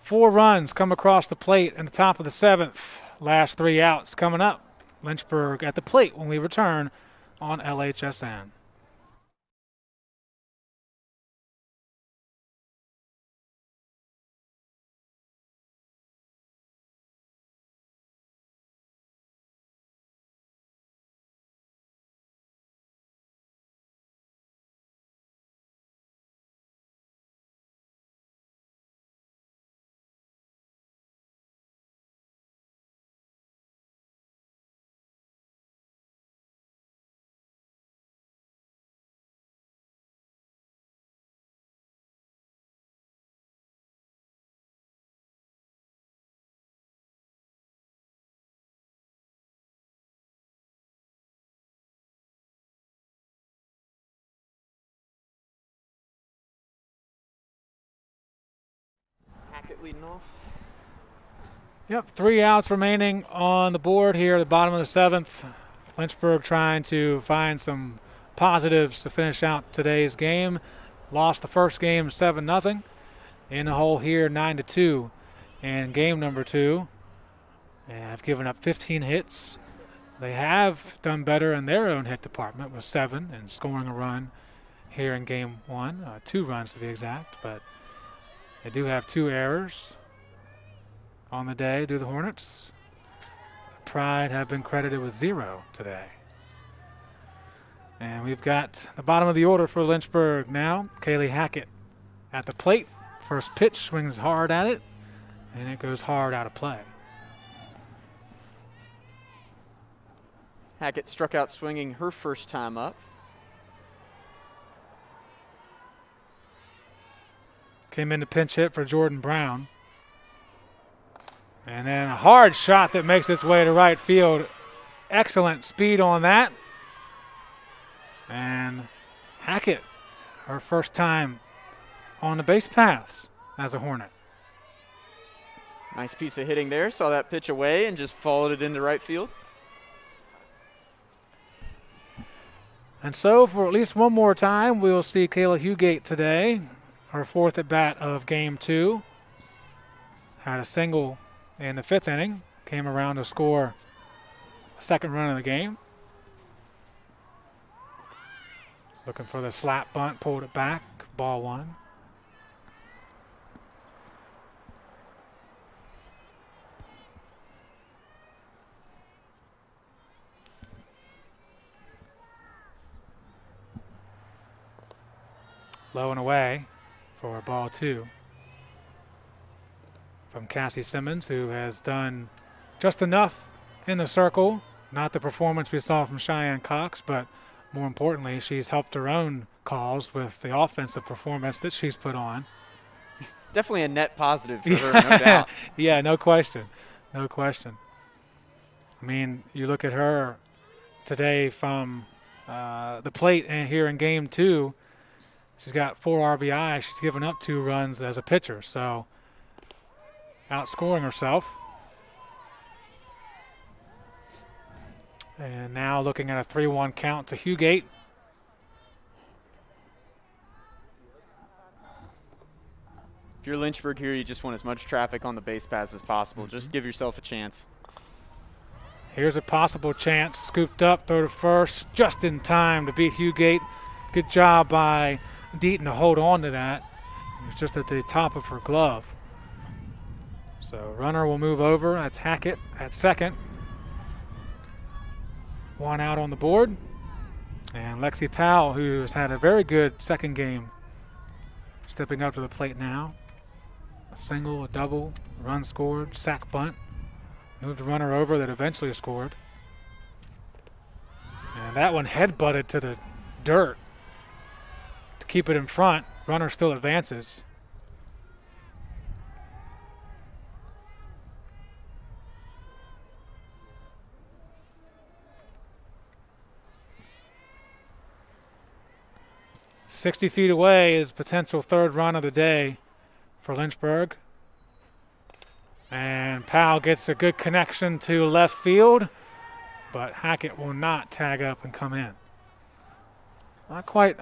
4 runs come across the plate in the top of the 7th. Last 3 outs coming up. Lynchburg at the plate when we return on LHSN. Hackett leading off. Yep, 3 outs remaining on the board here at the bottom of the 7th. Lynchburg trying to find some positives to finish out today's game. Lost the first game 7-0. In the hole here 9-2 in game number 2. And have given up 15 hits. They have done better in their own hit department with 7 and scoring a run here in game 1. 2 runs to be exact, but they do have 2 errors on the day, do the Hornets. Pride have been credited with 0 today. And we've got the bottom of the order for Lynchburg now. Kaylee Hackett at the plate. First pitch, swings hard at it, and it goes hard out of play. Hackett struck out swinging her first time up. Came in to pinch hit for Jordan Brown. And then a hard shot that makes its way to right field. Excellent speed on that. And Hackett, her first time on the base paths as a Hornet. Nice piece of hitting there. Saw that pitch away and just followed it into right field. And so for at least one more time, we'll see Kayla Hugate today. Her 4th at bat of game 2. Had a single in the 5th inning. Came around to score a 2nd run of the game. Looking for the slap bunt, pulled it back, ball 1. Low and away for ball 2 from Cassie Simmons, who has done just enough in the circle. Not the performance we saw from Cheyenne Cox, but more importantly, she's helped her own cause with the offensive performance that she's put on. Definitely a net positive for her, no doubt. Yeah, no question. No question. I mean, you look at her today from the plate and here in game 2, she's got 4 RBI. She's given up 2 runs as a pitcher, so outscoring herself. And now looking at a 3-1 count to Hugate. If you're Lynchburg here, you just want as much traffic on the base paths as possible. Just give yourself a chance. Here's a possible chance. Scooped up, throw to first, just in time to beat Hugate. Good job by Deaton to hold on to that. It was just at the top of her glove. So runner will move over. That's Hackett at second. 1 out on the board. And Lexi Powell, who's had a very good second game, stepping up to the plate now. A single, a double, run scored, sack bunt. Moved the runner over that eventually scored. And that one head-butted to the dirt to keep it in front. Runner still advances. "60 feet away is potential 3rd run of the day for Lynchburg. And Powell gets a good connection to left field, but Hackett will not tag up and come in. Not quite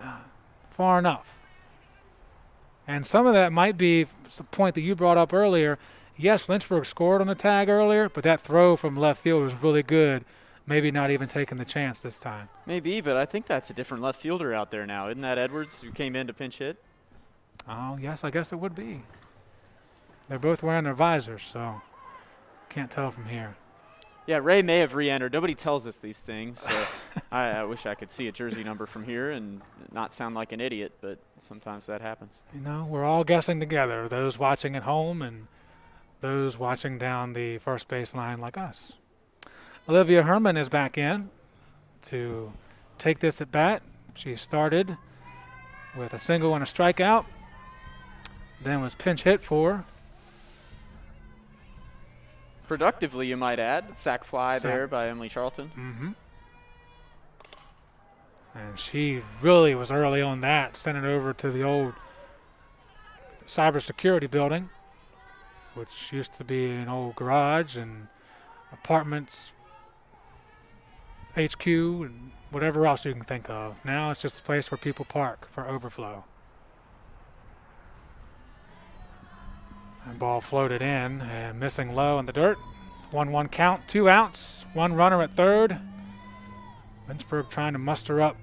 far enough. And some of that might be the point that you brought up earlier. Yes, Lynchburg scored on the tag earlier, but that throw from left field was really good. Maybe not even taking the chance this time. Maybe, but I think that's a different left fielder out there now. Isn't that Edwards who came in to pinch hit? Oh, yes, I guess it would be. They're both wearing their visors, so can't tell from here. Yeah, Ray may have re-entered. Nobody tells us these things, so I wish I could see a jersey number from here and not sound like an idiot, but sometimes that happens. You know, we're all guessing together, those watching at home and those watching down the first base line like us. Olivia Herman is back in to take this at bat. She started with a single and a strikeout, then was pinch hit for. Productively, you might add. Sack fly there by Emily Charlton. Mm-hmm. And she really was early on that, sent it over to the old cybersecurity building. which used to be an old garage and apartments, HQ, and whatever else you can think of. Now it's just a place where people park for overflow. And ball floated in and missing low in the dirt. 1-1 count, 2 outs, 1 runner at third. Lynchburg trying to muster up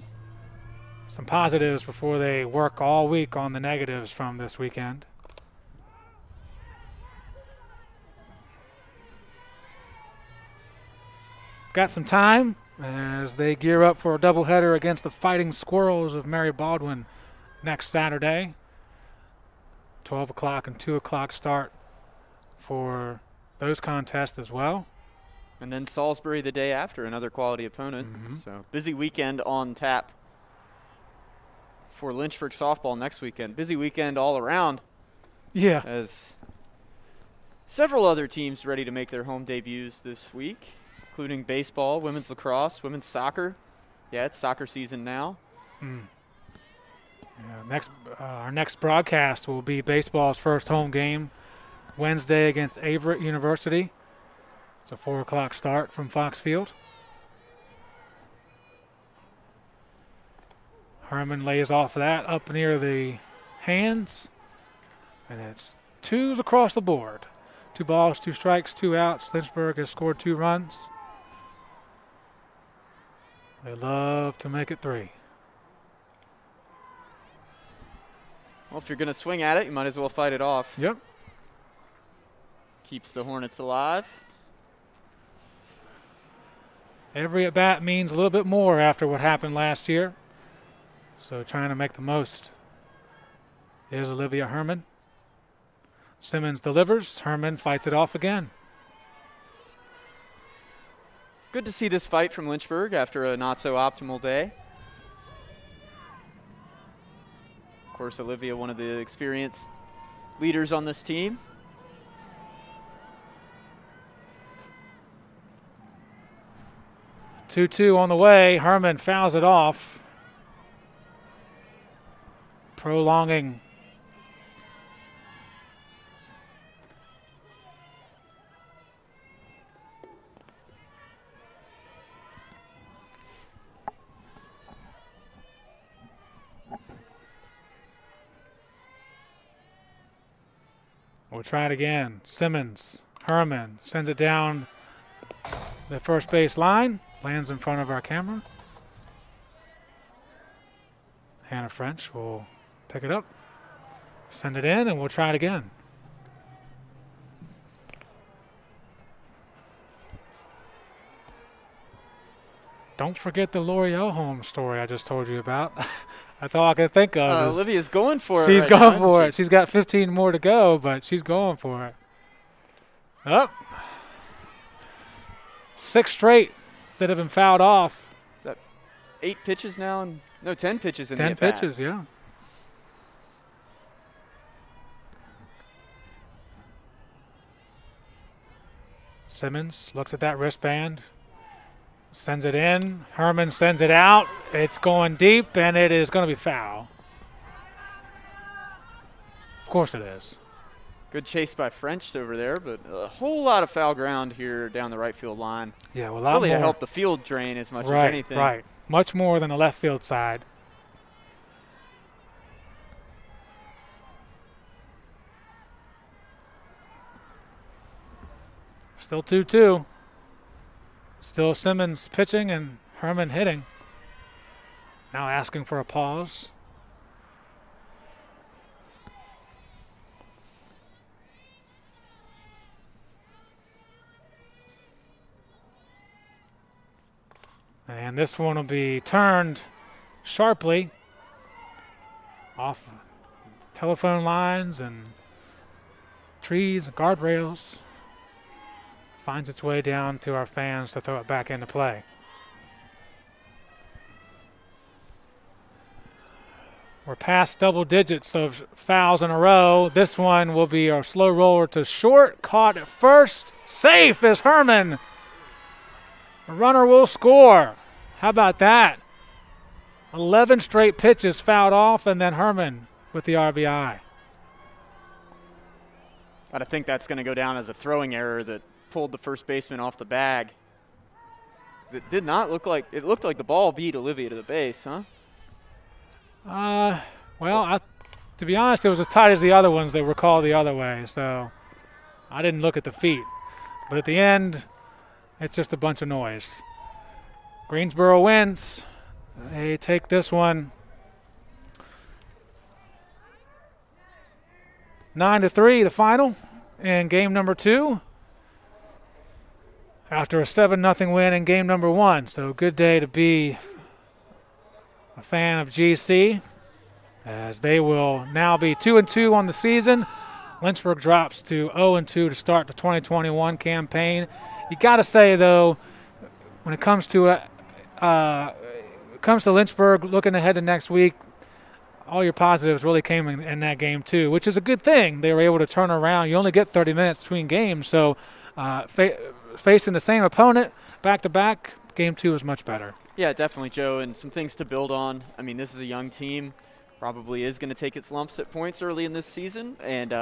some positives before they work all week on the negatives from this weekend. Got some time as they gear up for a doubleheader against the Fighting Squirrels of Mary Baldwin next Saturday. 12 o'clock and 2 o'clock start for those contests as well. And then Salisbury the day after, another quality opponent. So busy weekend on tap for Lynchburg softball next weekend. Busy weekend all around. Yeah. As several other teams ready to make their home debuts this week, including baseball, women's lacrosse, women's soccer. Yeah, it's soccer season now. Yeah, our next broadcast will be baseball's first home game Wednesday against Averett University. It's a 4 o'clock start from Fox Field. Herman lays off that up near the hands. And it's 2s across the board. 2 balls, 2 strikes, 2 outs. Lynchburg has scored 2 runs. They love to make it 3. Well, if you're going to swing at it, you might as well fight it off. Yep. Keeps the Hornets alive. Every at-bat means a little bit more after what happened last year. So trying to make the most is Olivia Herman. Simmons delivers. Herman fights it off again. Good to see this fight from Lynchburg after a not-so-optimal day. Of course, Olivia, one of the experienced leaders on this team. Two on the way. Herman fouls it off, prolonging We'll try it again. Simmons, Herman sends it down the first base line. Lands in front of our camera. Hannah French will pick it up, send it in, and we'll try it again. Don't forget the L'Oreal home story I just told you about. That's all I can think of. Olivia's going for it. She's going for it. She's got 15 more to go, but she's going for it. Up. 6 straight that have been fouled off. Is that 8 pitches now? No, 10 pitches in 10 the at-bat. pitches, yeah. Simmons looks at that wristband, sends it in. Herman sends it out. It's going deep, and it is going to be foul. Of course it is. Good chase by French over there, but a whole lot of foul ground here down the right field line. Yeah, well, a lot really more. To help the field drain as much as anything. Right, much more than the left field side. Still 2-2. Still Simmons pitching and Herman hitting. Now asking for a pause. And this one will be turned sharply off telephone lines and trees and guardrails. Finds its way down to our fans to throw it back into play. We're past double digits of fouls in a row. This one will be our slow roller to short. Caught at first. Safe is Herman. The runner will score. How about that? 11 straight pitches fouled off, and then Herman with the RBI. But I think that's going to go down as a throwing error that pulled the first baseman off the bag. It did not look like – it looked like the ball beat Olivia to the base, huh? Well, to be honest, it was as tight as the other ones that were called the other way, so I didn't look at the feet. But at the end, it's just a bunch of noise. Greensboro wins. They take this one 9-3, the final, in game number 2. After a 7-0 win in game number 1. So good day to be a fan of GC, as they will now be 2-2 on the season. Lynchburg drops to 0-2 to start the 2021 campaign. You got to say, though, when it comes to Lynchburg, looking ahead to next week, all your positives really came in that game too, which is a good thing. They were able to turn around. You only get 30 minutes between games, so facing the same opponent back-to-back, game 2 is much better. Yeah, definitely, Joe, and some things to build on. I mean, this is a young team, probably is going to take its lumps at points early in this season, and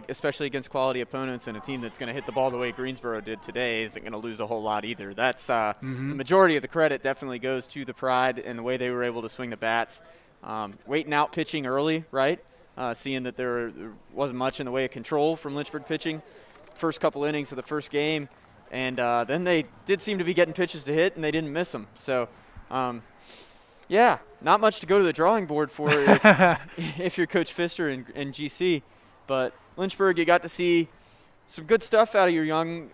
especially against quality opponents, and a team that's going to hit the ball the way Greensboro did today isn't going to lose a whole lot either. That's the majority of the credit definitely goes to the Pride and the way they were able to swing the bats. Waiting out pitching early, right? Seeing that there wasn't much in the way of control from Lynchburg pitching first couple innings of the first game, and then they did seem to be getting pitches to hit, and they didn't miss them. So, yeah, not much to go to the drawing board for if you're Coach Pfister and GC. But Lynchburg, you got to see some good stuff out of your young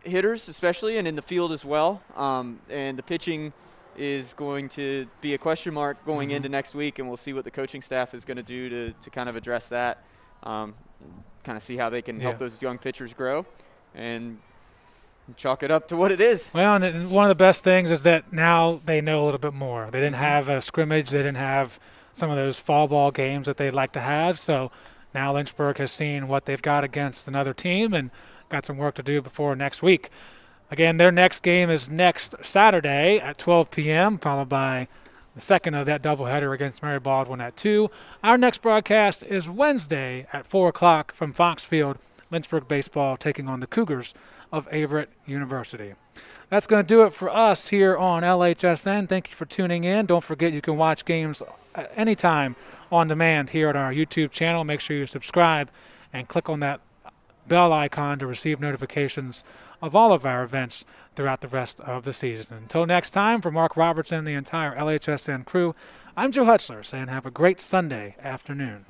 hitters especially, and in the field as well. And the pitching is going to be a question mark going into next week, and we'll see what the coaching staff is going to do to kind of address that, kind of see how they can help those young pitchers grow and chalk it up to what it is. Well, and one of the best things is that now they know a little bit more. They didn't have a scrimmage. They didn't have some of those fall ball games that they'd like to have. So now Lynchburg has seen what they've got against another team and got some work to do before next week. Again, their next game is next Saturday at 12 p.m., followed by the second of that doubleheader against Mary Baldwin at 2. Our next broadcast is Wednesday at 4 o'clock from Fox Field, Lynchburg baseball taking on the Cougars of Averett University. That's going to do it for us here on LHSN. Thank you for tuning in. Don't forget you can watch games anytime on demand here on our YouTube channel. Make sure you subscribe and click on that bell icon to receive notifications of all of our events throughout the rest of the season. Until next time, for Mark Robertson and the entire LHSN crew, I'm Joe Hutzler saying have a great Sunday afternoon.